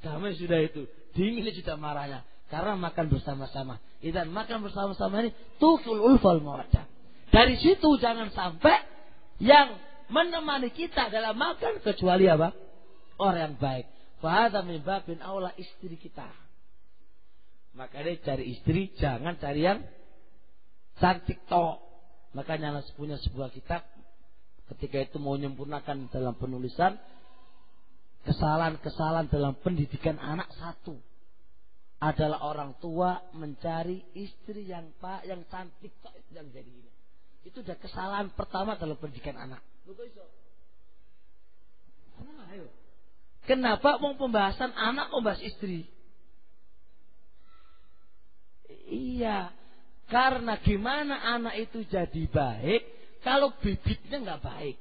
damai sudah itu. Dingin sudah marahnya. Karena makan bersama-sama. Dan makan bersama-sama ini tuqul ulfal mawaddah. Dari situ jangan sampai yang menemani kita dalam makan kecuali apa? Orang yang baik. Fahadha min babin aula, istri kita. Makanya cari istri, jangan cari yang cantik tok. Makanya Anas punya sebuah kitab, ketika itu mau menyempurnakan dalam penulisan kesalahan-kesalahan dalam pendidikan anak. Satu adalah orang tua mencari istri yang cantik tok, yang jadi ini. Itu udah kesalahan pertama dalam pendidikan anak. Kenapa mau pembahasan anak membahas istri? Iya, karena gimana anak itu jadi baik kalau bibitnya nggak baik?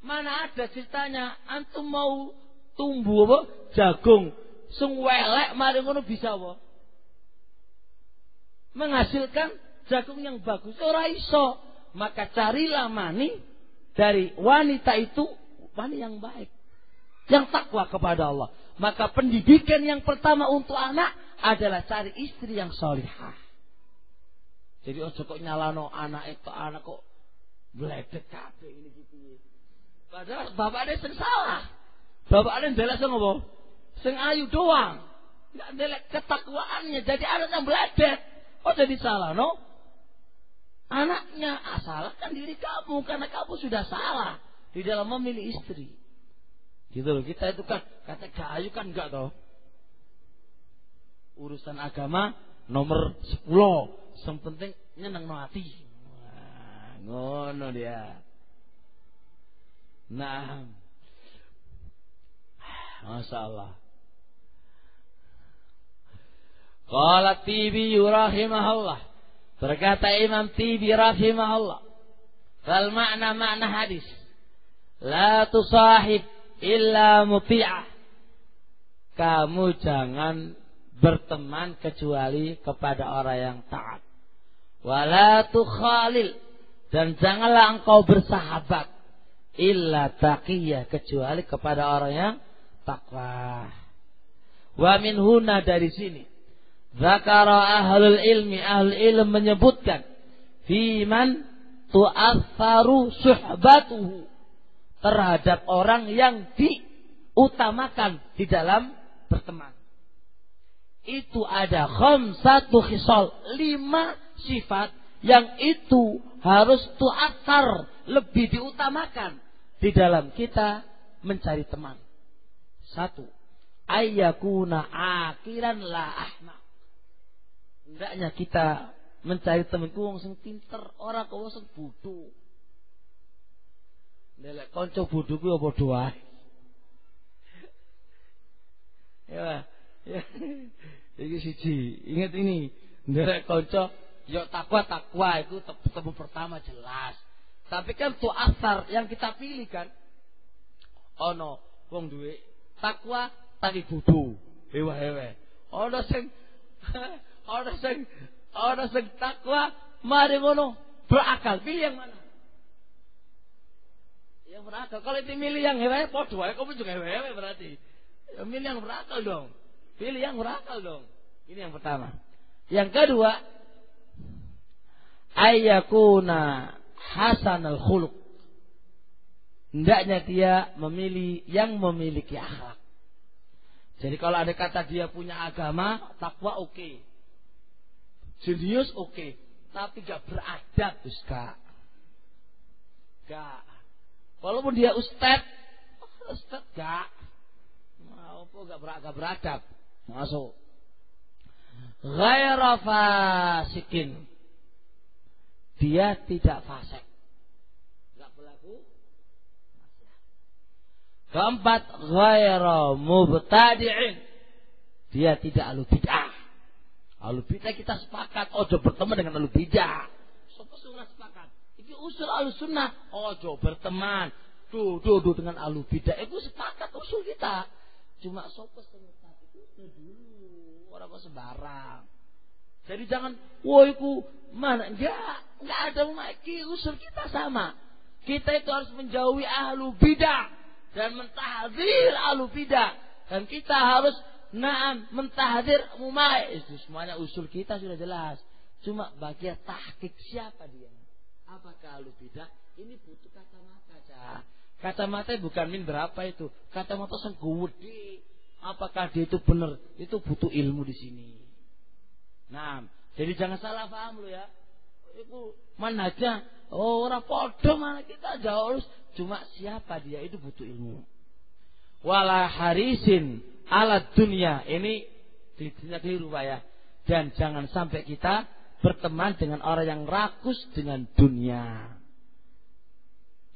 Mana ada ceritanya antum mau tumbuh apa? Jagung, sing welek mari ngono bisa apa? Menghasilkan jagung yang bagus, ora iso. Maka carilah mani dari wanita itu, mani yang baik. yang takwa kepada Allah. Maka pendidikan yang pertama untuk anak adalah cari istri yang salihah. Jadi ojo kok nyalano anak itu anak kok bledek kabeh ini gitu. Padahal bapaknya sing salah. Bapaknya ndelek sing apa? Sing ayu doang. Enggak ndelek ketakwaannya. Jadi anak yang bledek. Kok jadi salah, no? Anaknya salahkan diri kamu karena kamu sudah salah di dalam memilih istri. Gitu loh, kita itu kan kata gayu kan enggak toh. Urusan agama nomor 10, yang penting nyeneng hati. Wah, ngono dia. Nah, Masya Allah. Qala Tibi rahimahullah. Berkata Imam Tibi rahimahullah, fal makna hadis, la tusahib illa muti'ah. Kamu jangan berteman kecuali kepada orang yang taat. Wala tukhalil, dan janganlah engkau bersahabat illa taqiyah, kecuali kepada orang yang takwa. Wa min huna, dari sini zakara ahlul ilmi, ahlul ilm menyebutkan fiman tu'atharu suhbatuhu, terhadap orang yang diutamakan di dalam berteman. Itu ada khamsatu khisal, 5 sifat yang itu harus tu'athar, lebih diutamakan di dalam kita mencari teman. 1, ayyakuna akiran la ahmaq. Hendaknya kita mencari temanku wong sing pinter, ora kok wong sing bodoh. Ndelek kanca bodoh kuwi apa doa. Ya. Iki siji, ingat ini. Ndelek kanca ya takwa itu temu pertama jelas. Tapi kan tu'athar yang kita pilih kan. Ono wong duwe takwa tapi bodoh. Hewe. Ono sing takwa mari ngono berakal. Pilih yang mana? Yang berakal. Kalau itu milih yang hewe padha wae kamu juga hewe berarti. Ya, milih yang berakal dong. Pilih yang berakal dong. Ini yang pertama. Yang kedua, ayyakuna hasanal khuluq. Hendaknya dia memilih yang memiliki akhlak. Jadi kalau ada kata dia punya agama, takwa oke. Jenius oke. Tapi gak beradab, Gak. Walaupun dia ustad gak. Mau gak beradab. Masuk. Ghaira fasikin. Dia tidak fasik. Gak berlaku. Keempat, ghaira mubtadi'in. Dia tidak ahlu bid'ah. Ahlu bid'ah kita sepakat ojo berteman dengan ahlu bid'ah. Sopo sunnah sepakat. Iki usul ahlu sunnah ojo berteman dudu dengan ahlu bid'ah. Itu sepakat usul kita. Cuma sopo sunnah itu dulu orang kok sembarang. Jadi jangan iku mana enggak ada lagi, usul kita sama. Kita itu harus menjauhi ahlu bid'ah dan mentahdzir ahlu bid'ah, dan kita harus mentahdzir mumai. Itu semuanya usul kita sudah jelas. Cuma bagian tahqiq siapa dia? Apakah ahlu bid'ah? Ini butuh kacamata. Kacamata bukan min berapa itu. Kacamata sing gede. Apakah dia itu benar? Itu butuh ilmu di sini. Nah, jadi jangan salah paham lo ya. Itu manhajnya orang podo mana kita jauh. Cuma siapa dia itu butuh ilmu. Wala harisin ala dunia. Ini tidak keliru Pak ya. Dan jangan sampai kita berteman dengan orang yang rakus dengan dunia.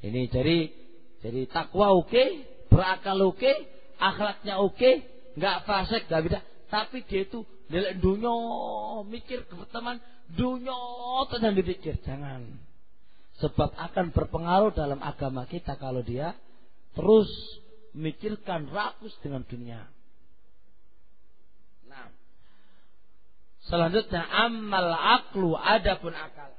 Ini jadi takwa oke, berakal oke, akhlaknya oke, nggak fasik, nggak beda. Tapi dia itu nilai dunia, mikir berteman dunia dan dipikir. Jangan. Sebab akan berpengaruh dalam agama kita kalau dia terus mikirkan rakus dengan dunia. Nah, selanjutnya amal aklu, adapun akal.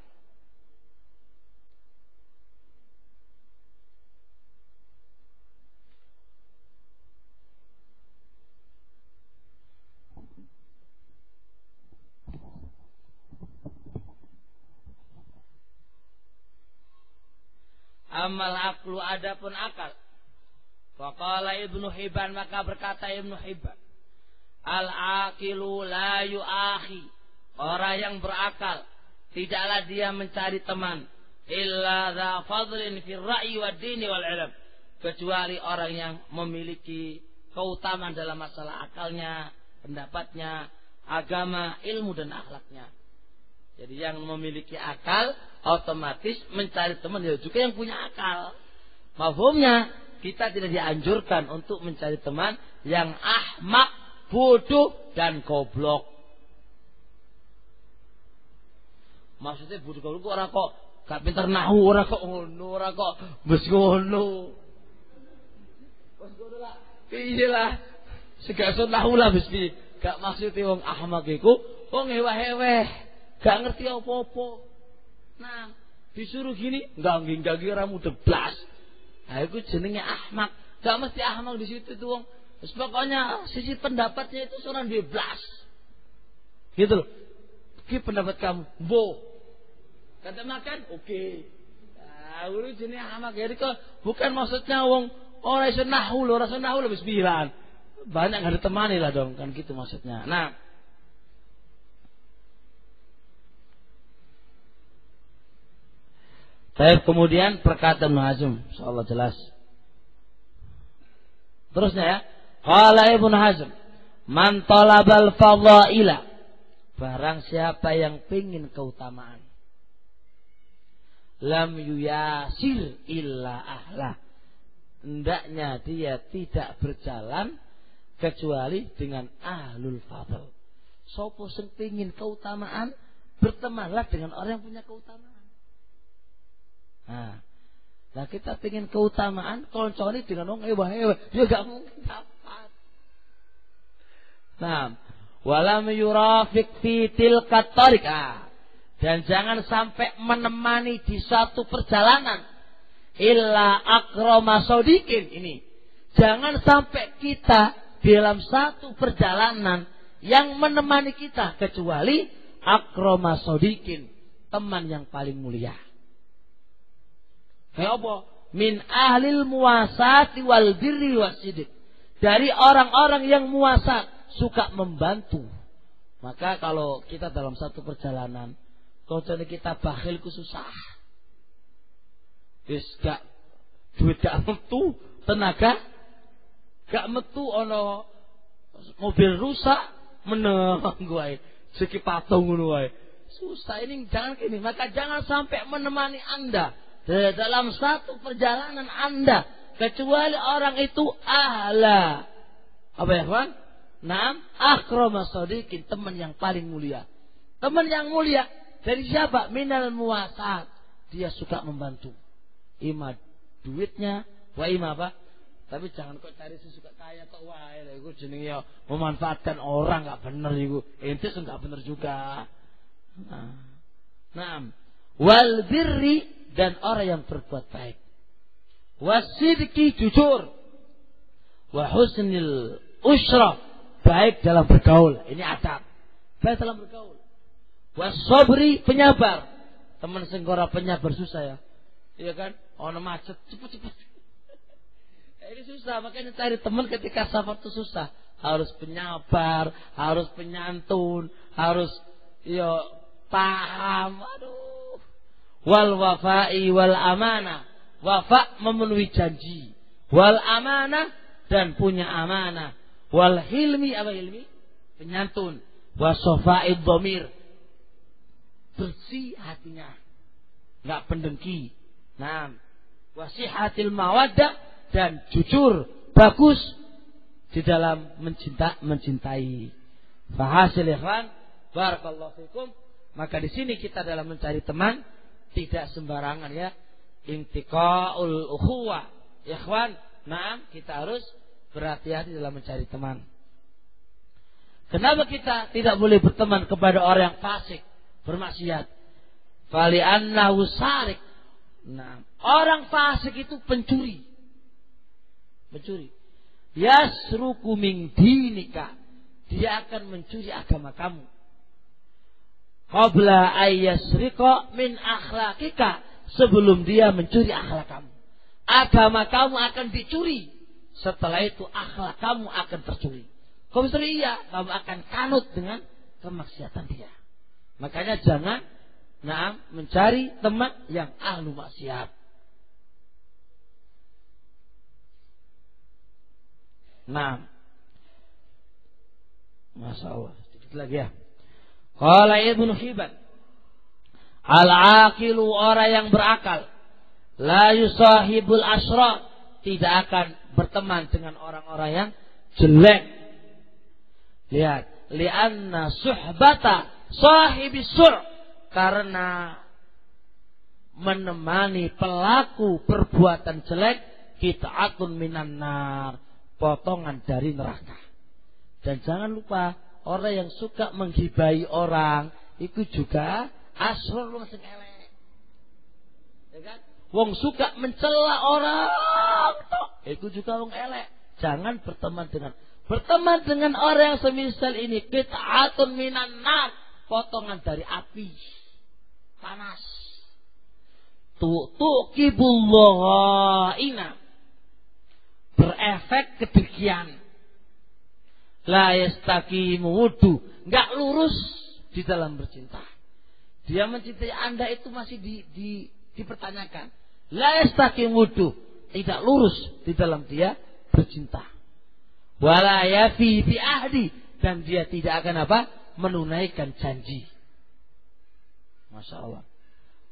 Amal aklu adapun akal. Faqala Ibnu Hibban, maka berkata Ibnu Hibban, al-aqilu la yu'akhi. Orang yang berakal tidaklah dia mencari teman illa dza fadlin fil ra'yi wad dini wal ilm, kecuali orang yang memiliki keutamaan dalam masalah akalnya, pendapatnya, agama, ilmu dan akhlaknya. Jadi yang memiliki akal otomatis mencari teman ya juga yang punya akal. Mafhumnya, kita tidak dianjurkan untuk mencari teman yang ahmak, bodoh dan goblok. Maksudnya bodoh goblok orang kok gak pinter nahu, orang kok ngono, orang kok bes ngono. Bes ngono lah. Iyalah. Segaso nahu lah mesti. Gak maksudnya wong ahmak iku wong heweh-heweh, gak ngerti apa-apa. Nah, disuruh gini, enggak ora mudah blas. Nah, itu jenenge ahmak. Gak mesti ahmak di situ tuh wong. Terus pokoknya sisi pendapatnya itu seorang dia blas. Gitu loh. Ki pendapat kamu, bo. Kata makan, oke. Nah, itu jenenge ahmak. Jadi kok bukan maksudnya wong ora iso nahu lho, ora iso nahu wis bilang. Banyak enggak ditemani lah dong, kan gitu maksudnya. Nah, baik, kemudian perkataan Ibnu Hazm, insyaallah jelas. Terusnya ya, qala Ibnu Hazm, man talabal fadhaila, barang siapa yang pengin keutamaan, lam yuyasir illa ahla, hendaknya dia tidak berjalan kecuali dengan ahlul fadl. Sopo sing pengin keutamaan, bertemanlah dengan orang yang punya keutamaan. Nah, kita pengen keutamaan, koncone dengan wong ewah-ewah, dia gak mungkin dapat. Nah, walam yurafiq fi tilka tariq. Dan jangan sampai menemani di satu perjalanan illa akrama sodikin. Ini jangan sampai kita dalam satu perjalanan yang menemani kita kecuali akrama sodikin, teman yang paling mulia. Kayak apa? Min ahlil muwasati wal birri wasidik, dari orang-orang yang muasat, suka membantu. Maka kalau kita dalam satu perjalanan, kalau kita bakhil ku susah, wis gak duit gak metu, tenaga gak metu, ono mobil rusak meneng gue seki patung ngono wae. Susah ini, jangan gini. Maka jangan sampai menemani Anda dalam satu perjalanan Anda kecuali orang itu ahla. Apa ya kawan? Naam, akrama sadiqin, teman yang paling mulia. Teman yang mulia dari siapa? Minal muwasat, dia suka membantu. Ima duitnya, wa ima apa? Tapi jangan kok cari sesuka kaya tok wae. Iku jenenge ya memanfaatkan orang, gak bener iku. Ente enggak bener juga. Naam. Wal birri, dan orang yang berbuat baik. Wasidqi, jujur. Wa husnil usra, baik dalam bergaul. Ini adab. Baik dalam bergaul. Wasabri, penyabar. Teman senggora penyabar susah ya. Iya kan? Ono macet, cepet-cepet. Ini susah, makanya cari teman ketika safar itu susah. Harus penyabar, harus penyantun, harus paham. Aduh. Wal wafa'i wal amanah, wafa memenuhi janji, wal amanah dan punya amanah, wal hilmi, apa hilmi? Penyantun, wasofa'id dhamir, bersih hatinya, nggak pendengki. Nah, wasihatil mawaddah, dan jujur, bagus di dalam mencintai. Fahasil ikhwan, barakallahu fikum. Maka di sini kita dalam mencari teman tidak sembarangan ya. Intiqaul ukhuwah. Ikhwan, naam, kita harus berhati-hati dalam mencari teman. Kenapa kita tidak boleh berteman kepada orang yang fasik, bermaksiat? Fali annahu sarik. Nah, orang fasik itu pencuri. Yasruku min dinika, dia akan mencuri agama kamu. Qabla ayyasriqa min akhlaqika, sebelum dia mencuri akhlak kamu. agama kamu akan dicuri. Setelah itu akhlak kamu akan tercuri. Kamu iya, kamu akan kanut dengan kemaksiatan dia. Makanya jangan mencari teman yang ahlu maksiat. Masya Allah. Sedikit lagi ya. Qala Ibnu Hibban, al-aqilu, orang yang berakal, la yusahibul asrar, tidak akan berteman dengan orang-orang yang jelek. Lihat, lianna suhbata sahibis sur', karena menemani pelaku perbuatan jelek, qit'atun minan nar, potongan dari neraka. Dan jangan lupa, orang yang suka menggibahi orang itu juga asrar wong sing elek. Ya kan? Wong suka mencela orang itu juga wong elek. Jangan berteman dengan orang yang semisal ini, qit'atun minan nar, potongan dari api panas. Tuqibullah, berefek kedengkian. La yastaqimu wudu, enggak lurus di dalam bercinta. Dia mencintai Anda itu masih dipertanyakan. La yastaqimu wudu, tidak lurus di dalam dia bercinta. Wala yafi bi ahdi, dan dia tidak akan menunaikan janji. Masya Allah.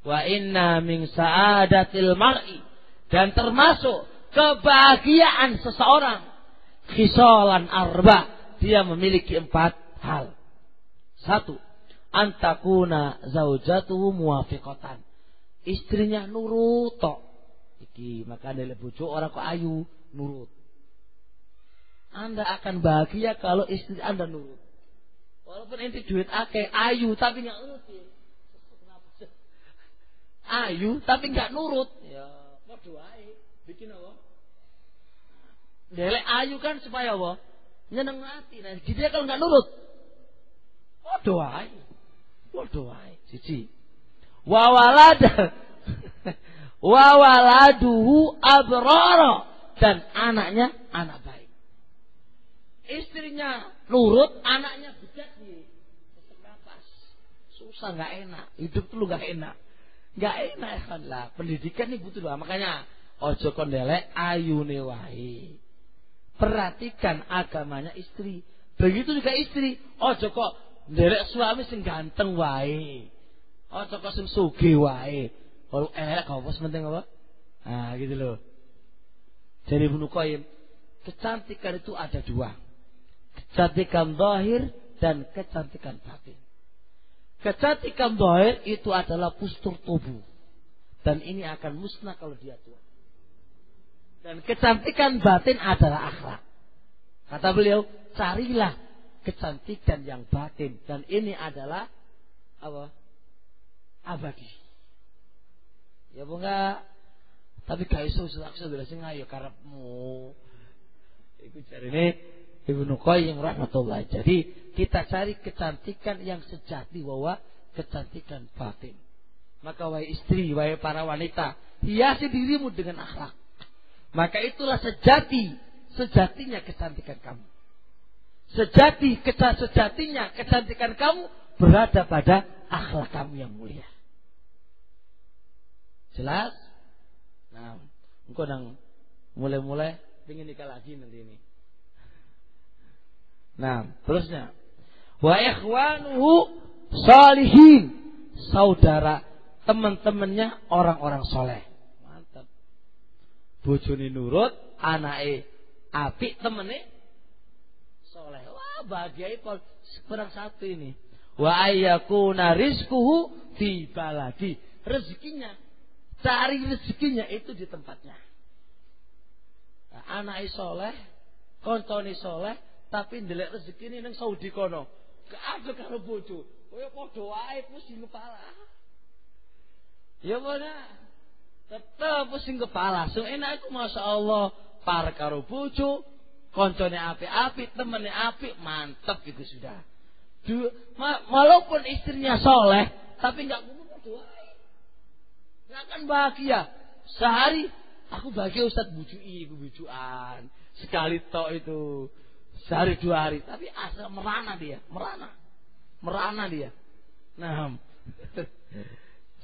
Wa inna min sa'adatil mar'i, dan termasuk kebahagiaan seseorang, khisalan arba', dia memiliki 4 hal. 1, antakuna zaujatuhu muwafiqatan, istrinya nurut tok. Iki makane lek bojo ora kok ayu, nurut. Anda akan bahagia kalau istri Anda nurut. Walaupun ente duit akeh, ayu tapi enggak nurut. Ayu tapi enggak nurut. Ya, padha wae. Bikin apa? Delek ayu kan supaya apa? Nyeneng hati. Nah, dia kalau enggak nurut, padha wae. Siji. Wa waladuhu abrara, dan anaknya anak baik. Istrinya nurut, anaknya bijak nih. Sesak napas. Susah, enggak enak. Hidup tuh enggak enak. Enggak enak kan lah. Pendidikan ini butuh lah. Makanya ojo kon ndelek ayune wae. Perhatikan agamanya istri. Begitu juga istri. Ojo kok ndelek suami sing ganteng wae. Ojo kok sing sugih wae. Kalau gak apa penting apa? Nah, gitu loh. Jadi Ibnu Qayyim, kecantikan itu ada 2. Kecantikan zahir dan kecantikan batin. Kecantikan zahir itu adalah postur tubuh. Dan ini akan musnah kalau dia tua. Dan kecantikan batin adalah akhlak. Kata beliau, carilah kecantikan yang batin. Dan ini adalah apa? Abadi. Ya bu enggak. Tapi gak iso aku sudah sing ayo karepmu. Iku jarine Ibnu Qayyim rahmatullah. Jadi kita cari kecantikan yang sejati, bahwa kecantikan batin. Maka wahai istri, wahai para wanita, hiasi dirimu dengan akhlak. Maka itulah sejatinya kecantikan kamu. Sejatinya kecantikan kamu berada pada akhlak kamu yang mulia. Jelas? Nah, engkau nang mulai pengen nikah lagi nanti ini. Nah, terusnya, wa ikhwanuhu shalihin, saudara teman-temannya orang-orang soleh. Bojone nurut, anake apik, temene soleh. Wah, bahagia kurang satu ini. Wa ayyakuna rizquhu fi baladi, rezekinya, cari rezekinya itu di tempatnya. Nah, anake soleh, koncone soleh, tapi ndelek rezekine ning Saudi kono. Gak ada karo bojo. Kowe padha wae pusing kepala. Ya mana? Tetep pusing kepala. So enak itu Masya Allah. Par karo bojo, koncone apik-apik, temene apik, mantep itu sudah. Walaupun istrinya soleh, tapi nggak kumpul doa, nggak akan bahagia. Sehari Aku bahagia Ustaz bujukan. Sekali tok itu. Sehari 2 hari. Tapi asal merana dia. Merana dia. Nah.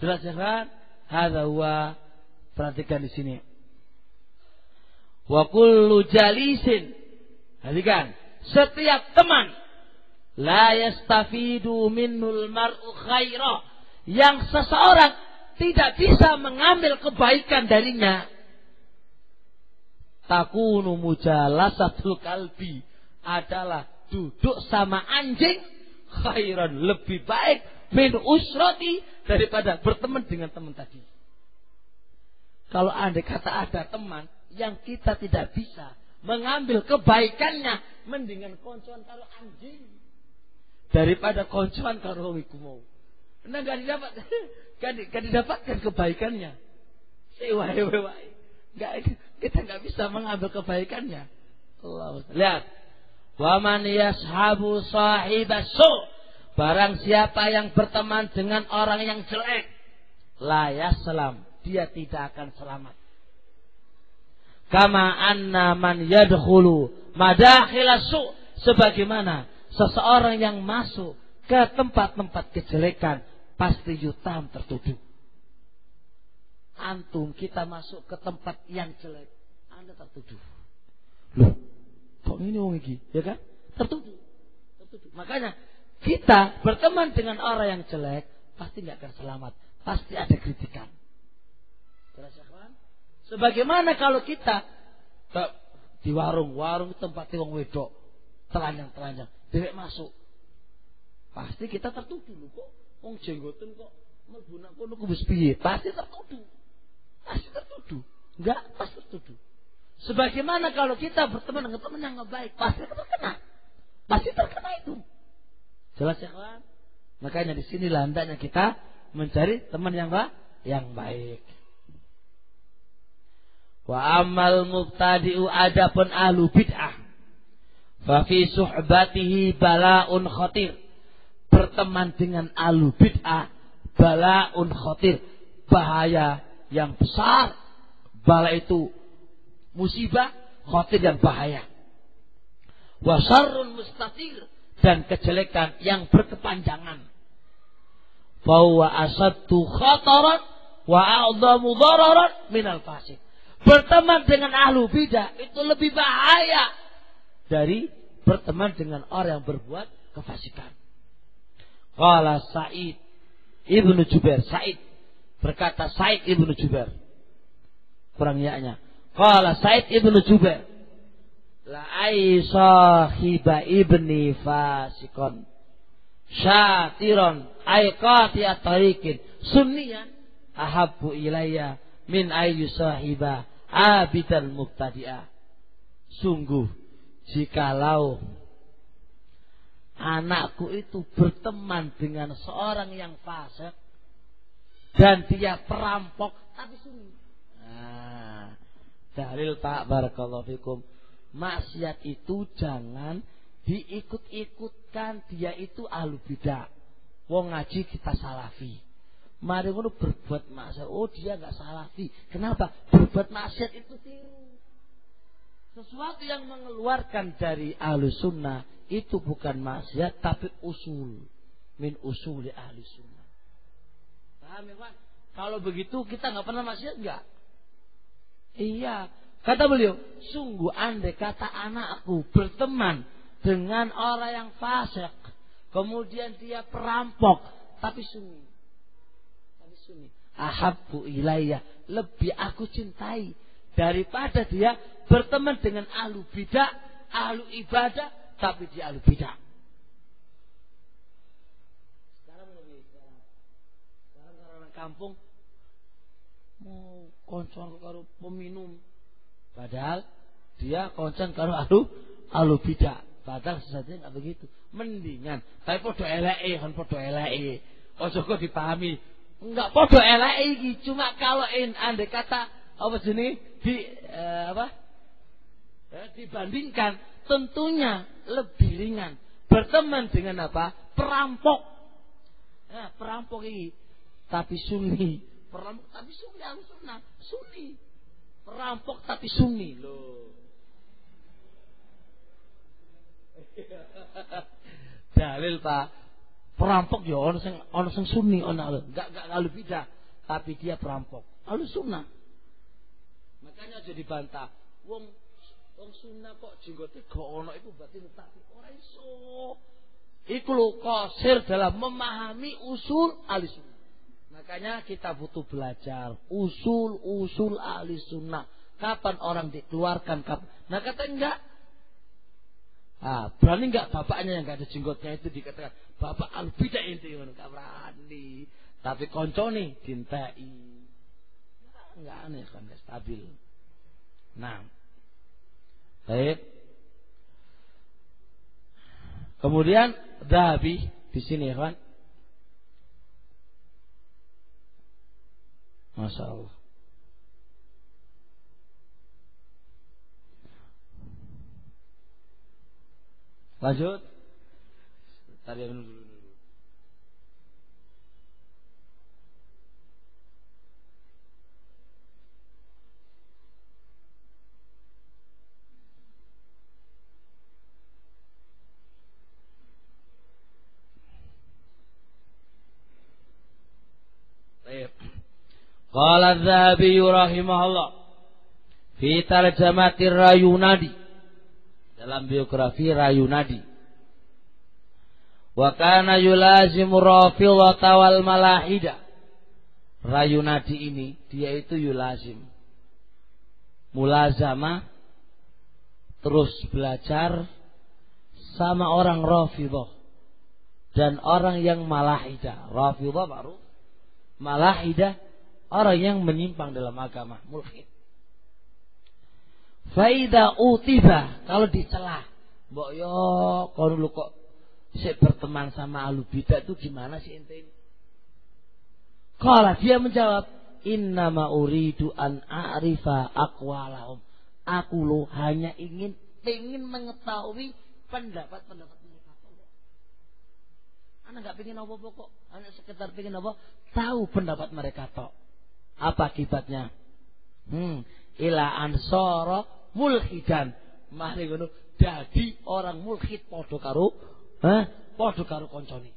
Jelas ya kan? Hadza huwa, perhatikan di sini. Wa kullu jalisin. Perhatikan. Setiap teman la yastafidu minnul mar'u khaira, yang seseorang tidak bisa mengambil kebaikan darinya, takunu mujalasatul kalbi, adalah duduk sama anjing, khairan, lebih baik, min usrati, daripada berteman dengan teman tadi. Kalau andai kata ada teman yang kita tidak bisa mengambil kebaikannya, mendingan koncoan karo anjing daripada koncoan karo wong iku mau. Nah, gak didapatkan kebaikannya. Sewae-wae. Kita gak bisa mengambil kebaikannya. Allah. Lihat. Wa man yashabu sahibas su, barang siapa yang berteman dengan orang yang jelek, la yaslam, dia tidak akan selamat. Kama anna man yadkhulu madakhilas su, sebagaimana seseorang yang masuk ke tempat-tempat kejelekan pasti yutam, tertuduh. Antum kita masuk ke tempat yang jelek, Anda tertuduh. Loh, kok ini wong iki, ya kan? Tertuduh. Makanya kita berteman dengan orang yang jelek pasti nggak akan selamat, pasti ada kritikan. Sebagaimana kalau kita di warung tempat wong wedok telanjang, dewek masuk, pasti kita tertuduh. Lho, kok wong jenggoten kok mlebu nang kono ku wis piye? Pasti tertuduh. Enggak, pasti tertuduh. Sebagaimana kalau kita berteman dengan teman yang enggak baik, pasti terkena itu. Jelas ya kawan? Makanya di sini hendaknya kita mencari teman yang baik. Wa amal mubtadi'u, adapun ahlu bid'ah, fa fi suhbatihi bala'un khatir. Berteman dengan ahlu bid'ah bala'un khatir, bahaya yang besar. Bala itu musibah, khatir yang bahaya. Wa syarrun mustatir, dan kejelekan yang berkepanjangan. Fa huwa asaddu khataran wa a'dhamu dhararan minal fasik. Berteman dengan ahlu bidah itu lebih bahaya dari berteman dengan orang yang berbuat kefasikan. Qala Sa'id Ibnu Jubair, berkata Sa'id Ibnu Jubair, kurang ya-nya. Qala Sa'id Ibnu Jubair, la ai sahiba ibni fasikon syatiron ay qati'at tariqin sunniyan ahabbu ilayya min ayyu sahiba abidan mubtadi'ah. Sungguh, jikalau anakku itu berteman dengan seorang yang fasik dan dia perampok tapi sunni. Nah, dalil Pak, barakallahu fikum. Maksiat itu jangan diikut-ikutkan, dia itu ahlu bidah. Wong ngaji kita salafi, mari ngono berbuat maksiat, oh dia enggak salafi. Kenapa? Berbuat maksiat itu tiru. Sesuatu yang mengeluarkan dari ahlu sunnah itu bukan maksiat tapi usul min usuli ahli sunnah. Paham ya Pak? Kalau begitu kita enggak pernah maksiat enggak? Iya. Kata beliau, sungguh andai kata anakku berteman dengan orang yang fasik, kemudian dia perampok, tapi sunni, ahabbu ilayya, lebih aku cintai daripada dia berteman dengan ahlu bidah, ahlu ibadah, tapi dia ahlu bidah. Sekarang orang kampung mau koncoan karo peminum, padahal dia koncoan karo ahlu bidah. Padahal sesatnya nggak begitu. Mendingan, tapi podo eleke, ojo kok dipahami. Enggak podo eleke iki, cuma kalau andai kata apa jenis dibandingkan, tentunya lebih ringan berteman dengan apa? Perampok. Nah, perampok ini tapi sunni, perampok tapi sunni, sunni. Perampok tapi Sunni loh. Dalil Pak. Perampok ya ono sing Sunni ono enggak kalau bidah, tapi dia perampok. Lalu sunnah. Makanya aja dibantah. Wong sunnah kok jenggote gak ono iku berarti tapi ora iso. Iku lho qasir dalam memahami usul ahli sunnah. Makanya kita butuh belajar usul ahli sunnah. Kapan orang dikeluarkan? Nah kata enggak. Berani enggak bapaknya yang enggak ada jenggotnya itu dikatakan bapak al-bidah itu enggak berani. Tapi koncone dintai. Enggak aneh kan, enggak stabil. Nah. Baik. Kemudian Dzahabi di sini ya kan. Masya Allah. Lanjut. Tadi dulu. Qala Adz-Dzahabi rahimahullah fi tarjamatir Rayunadi, dalam biografi Rayunadi, wa kana yulazimu Rafidhah wal Malahida. Rayunadi ini dia itu yulazim, mulazamah, terus belajar sama orang Rafidhah dan orang yang Malahida. Rafidhah baru, Malahida orang yang menyimpang dalam agama, mulhid. Faida utiba, kalau dicela, mbok yo kono lu kok sik berteman sama ahlu bidah itu gimana sih ente ini? Qala, dia menjawab, innama uridu an a'rifa aqwalahum. Aku lo hanya ingin mengetahui pendapat-pendapat mereka. Ana enggak pengin apa-apa kok, hanya sekedar pengin apa? Tahu pendapat mereka tok. Apa akibatnya? Ila ansara mulhidan. Mari ngono dadi orang mulhid padha karo koncone.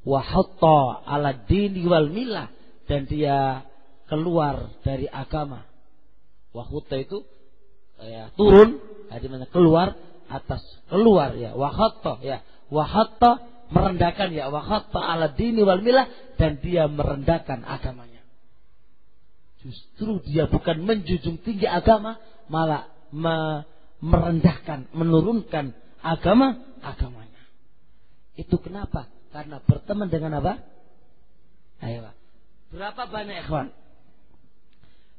Wa hatta ala dini wal millah, dan dia keluar dari agama. Wa hatta itu ya turun, artinya keluar atas, keluar ya. Wa hatta ya. Wa hatta merendahkan ya. Wa hatta ala dini wal millah, dan dia merendahkan agamanya. Justru dia bukan menjunjung tinggi agama, malah merendahkan, menurunkan agamanya. Itu kenapa? Karena berteman dengan apa? Ayo, berapa banyak ikhwan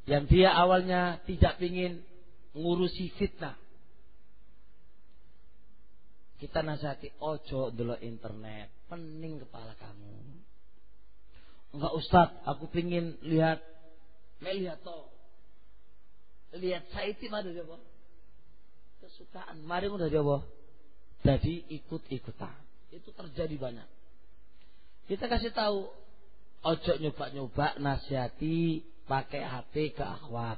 yang dia awalnya tidak ingin ngurusi fitnah. Kita nasihati, ojo ndelok internet, pening kepala kamu. Enggak Ustaz, aku pingin lihat Saiti mah dari apa? Kesukaan. Mari dari apa? Jadi ikut-ikutan. Itu terjadi banyak. Kita kasih tahu, ojo nyoba-nyoba nasihati pakai HP ke akhwat.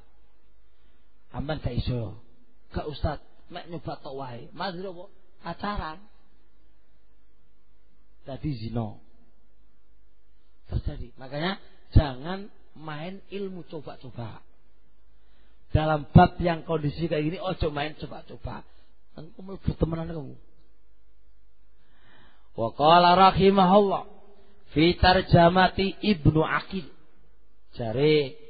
Amban gak iso. Gak Ustaz, mek nyoba tok wae. Mari dari apa? Pacaran. Jadi zina. Terjadi. Makanya jangan main ilmu coba-coba. Dalam bab yang kondisi kayak gini, ojo main coba-coba. Engko mlebu temenan kamu. Wa qala rahimahullah fi tarjamati Ibnu Aqil. Jare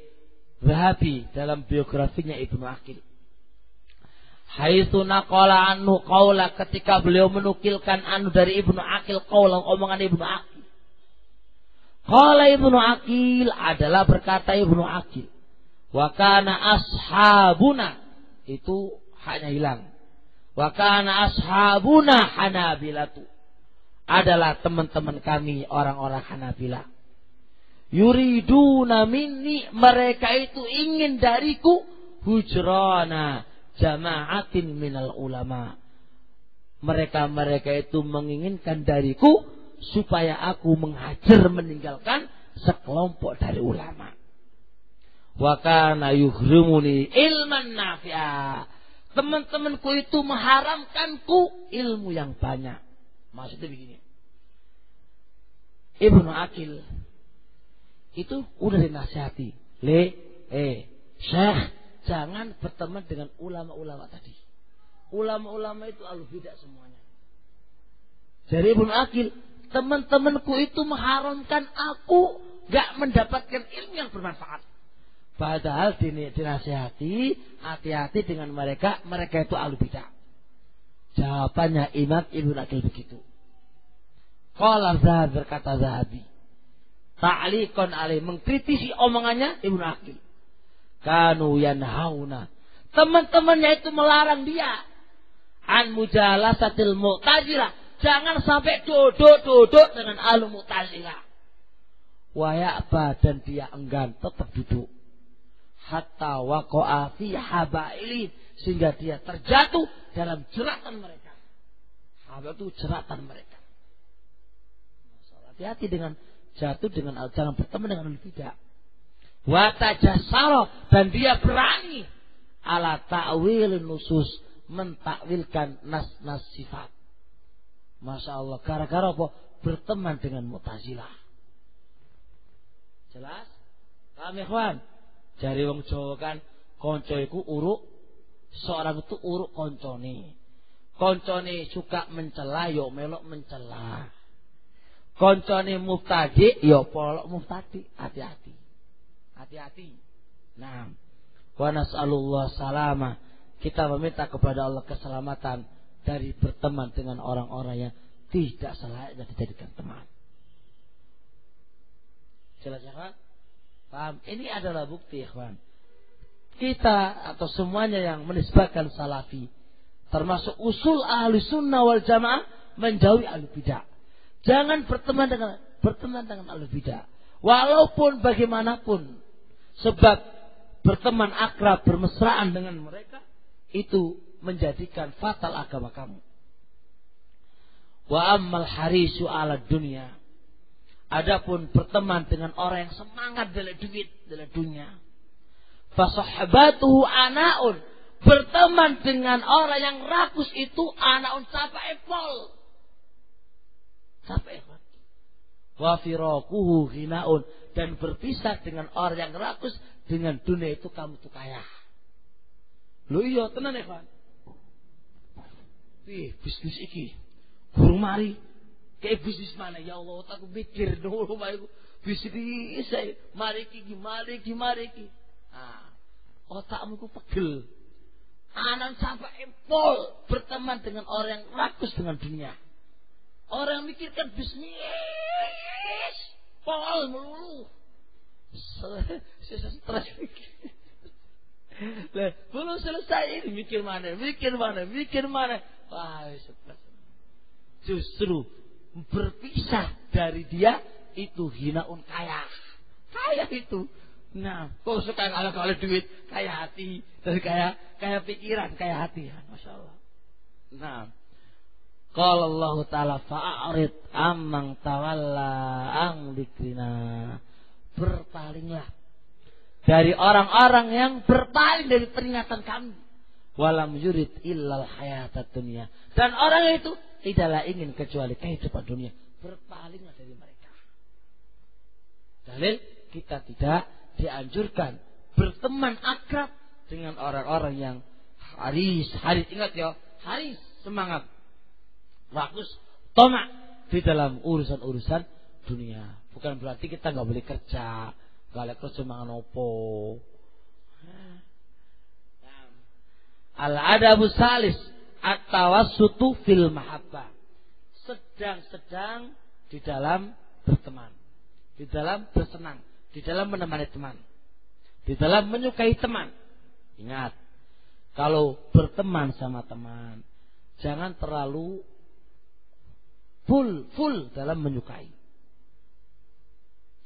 Wahabi dalam biografinya Ibnu Aqil. Haitsu naqala anhu qaula, ketika beliau menukilkan dari Ibnu Aqil qaula, omongan Ibnu Aqil. Qala Ibnu Aqil, adalah berkata Ibnu Aqil, wa kana ashabuna, itu hanya hilang. Wa kana ashabuna Hanabilatu, adalah teman-teman kami orang-orang Hanabilah. Yuriduna minni, mereka itu ingin dariku hujrana jama'atin minal ulama. Mereka itu menginginkan dariku supaya aku menghajar, meninggalkan sekelompok dari ulama. Wa kana yuhrimuni ilman nafi'a. Teman-temanku itu mengharamkanku ilmu yang banyak. Maksudnya begini. Ibnu Aqil itu udah dinasihati. Syekh, jangan berteman dengan ulama-ulama tadi. Ulama-ulama itu ahlu bidah semuanya. Jadi Ibnu Aqil, teman-temanku itu mengharamkan aku gak mendapatkan ilmu yang bermanfaat. Padahal dinasihati, hati-hati dengan mereka itu ahlu bidah. Jawabannya Imam Ibnu Aqil begitu. Qala Zahabi, berkata Zahabi, ta'liqan alaih, mengkritisi omongannya Ibnu Aqil. Kanu yanhauna, teman-temannya itu melarang dia an mujalasatil mu'tazilah, jangan sampai duduk dengan ahlu mu'tazilah. Wa ya'ba, dan dia enggan, tetap duduk. Hatta waqa'a fi habaili, sehingga dia terjatuh dalam jeratan mereka. Haba itu jeratan mereka. Hati-hati dengan jatuh dengan, jangan berteman dengan ahli bidah. Wa tajassara, dan dia berani ala ta'wil nusus, mentakwilkan nas-nas sifat. Masya Allah, gara-gara apa? Berteman dengan Mu'tazilah. Jelas? Paham ya kawan? Jari wong Jawa kan, konco iku uruk, seorang itu uruk koncone. Koncone suka mencela, yo melok mencela. Koncone muftadi, yo polok muftadi. Hati-hati. Hati-hati. Nah, wa nas'alullah salama. Kita meminta kepada Allah keselamatan dari berteman dengan orang-orang yang tidak selayaknya dijadikan teman. Jelas ya kan? Paham? Ini adalah bukti ya kawan. Kita atau semuanya yang menisbahkan salafi, termasuk usul ahli sunnah wal jamaah, menjauhi ahli bidah. Jangan berteman dengan ahli bidah. Walaupun bagaimanapun, sebab berteman akrab, bermesraan dengan mereka, itu menjadikan fatal agama kamu. Wa ammal harisu ala dunia, adapun berteman dengan orang yang semangat dalam duit, dalam dunia, fasahbatuhu anaun, berteman dengan orang yang rakus itu anaun, capek pol, capek. Wa firaquhu ghinaun, dan berpisah dengan orang yang rakus dengan dunia itu kamu tuh kaya. Lho iya tenan ya kan? Bisnis iki burung mari kayak bisnis mana ya Allah, aku mikir dulu baikku bisnis saya mari iki. Otakmu ku pegel. Anak sampai empol berteman dengan orang yang rakus dengan dunia. Orang mikirkan bisnis pol melulu. Stres mikir. Lah, belum selesai ini mikir mana. Wah, stres. Justru berpisah dari dia itu hinaun kaya. Kaya itu. Nah, kok suka kalah duit, kaya hati, dan kaya pikiran, kaya hati ya, Masya Allah. Nah, qala Allah Ta'ala fa'arid amman tawalla an dzikrina. Berpalinglah dari orang-orang yang berpaling dari peringatan kami. Walam yurid illal hayatad dunya. Dan orang itu tidaklah ingin kecuali kehidupan dunia. Berpalinglah dari mereka. Dalil, kita tidak dianjurkan berteman akrab dengan orang-orang yang haris, ingat ya, haris, semangat, rakus, tomak di dalam urusan-urusan dunia. Bukan berarti kita nggak boleh kerja, nggak boleh kerja mangan opo. Al-adabu salis at-tawassutu fil mahabbah, sedang-sedang di dalam berteman, di dalam bersenang, di dalam menemani teman, di dalam menyukai teman. Ingat, kalau berteman sama teman, jangan terlalu full dalam menyukai.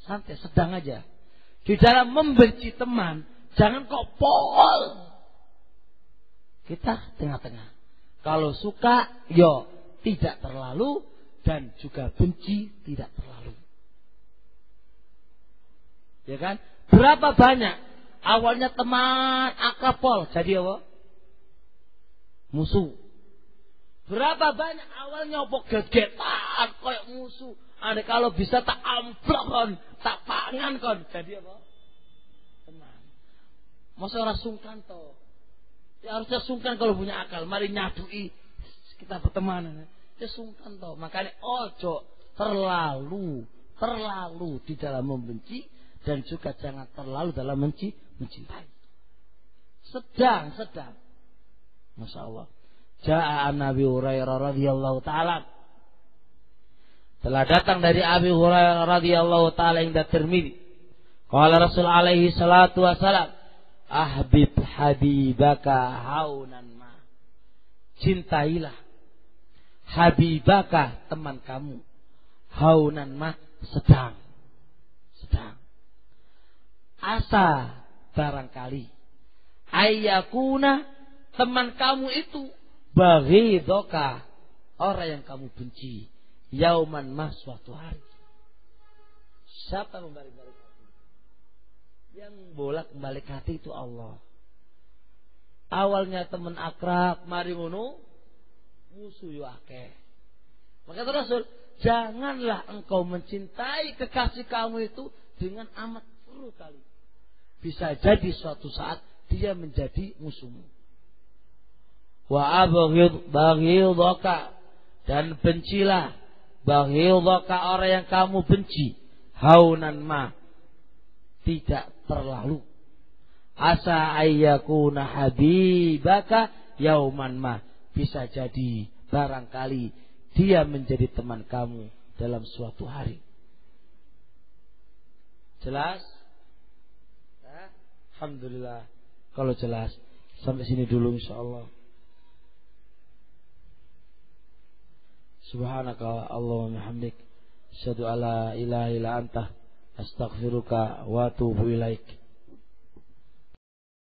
Santai, sedang aja. Di dalam membenci teman, jangan kok pol. Kita tengah-tengah. Kalau suka, yo tidak terlalu, dan juga benci tidak terlalu. Ya kan? Berapa banyak Awalnya teman akrab jadi apa? Musuh. Berapa banyak awalnya opo gegetan koyo musuh. Ane kalau bisa tak amplok kon, tak pangan kon. Jadi apa? Teman. Masa ora sungkan to? Ya harusnya sungkan kalau punya akal. Mari nyadui kita bertemanan. Ya sungkan to. Makanya ojo terlalu di dalam membenci dan juga jangan terlalu dalam mencintai. Sedang. Masya Allah. Ja'a Nabi Hurairah radhiyallahu taala. Telah datang dari Abi Hurairah radhiyallahu taala inda Tirmidzi. Qala Rasul alaihi salatu wasalam, ahbib habibaka haunan ma. Cintailah habibaka teman kamu. Haunan ma sedang. Asa barangkali ayyakuna teman kamu itu baghidoka orang yang kamu benci. Yauman mas suatu hari. Siapa membalik-balik hati? Yang bolak-balik hati itu Allah. Awalnya teman akrab, mari ngono musuh yo akeh. Maka Rasul, janganlah engkau mencintai kekasih kamu itu dengan amat perlu kali. Bisa jadi suatu saat dia menjadi musuhmu. Wa abghid baghidaka, dan bencilah baghidaka orang yang kamu benci. Haunan ma, tidak terlalu. Asa ayyakuna habibaka yauman ma, bisa jadi barangkali dia menjadi teman kamu dalam suatu hari. Jelas? Alhamdulillah. Kalau jelas, sampai sini dulu insyaallah. Subhanaka Allahumma bihamdik, asyhadu alla ilaha illa anta, astaghfiruka wa atubu ilaik.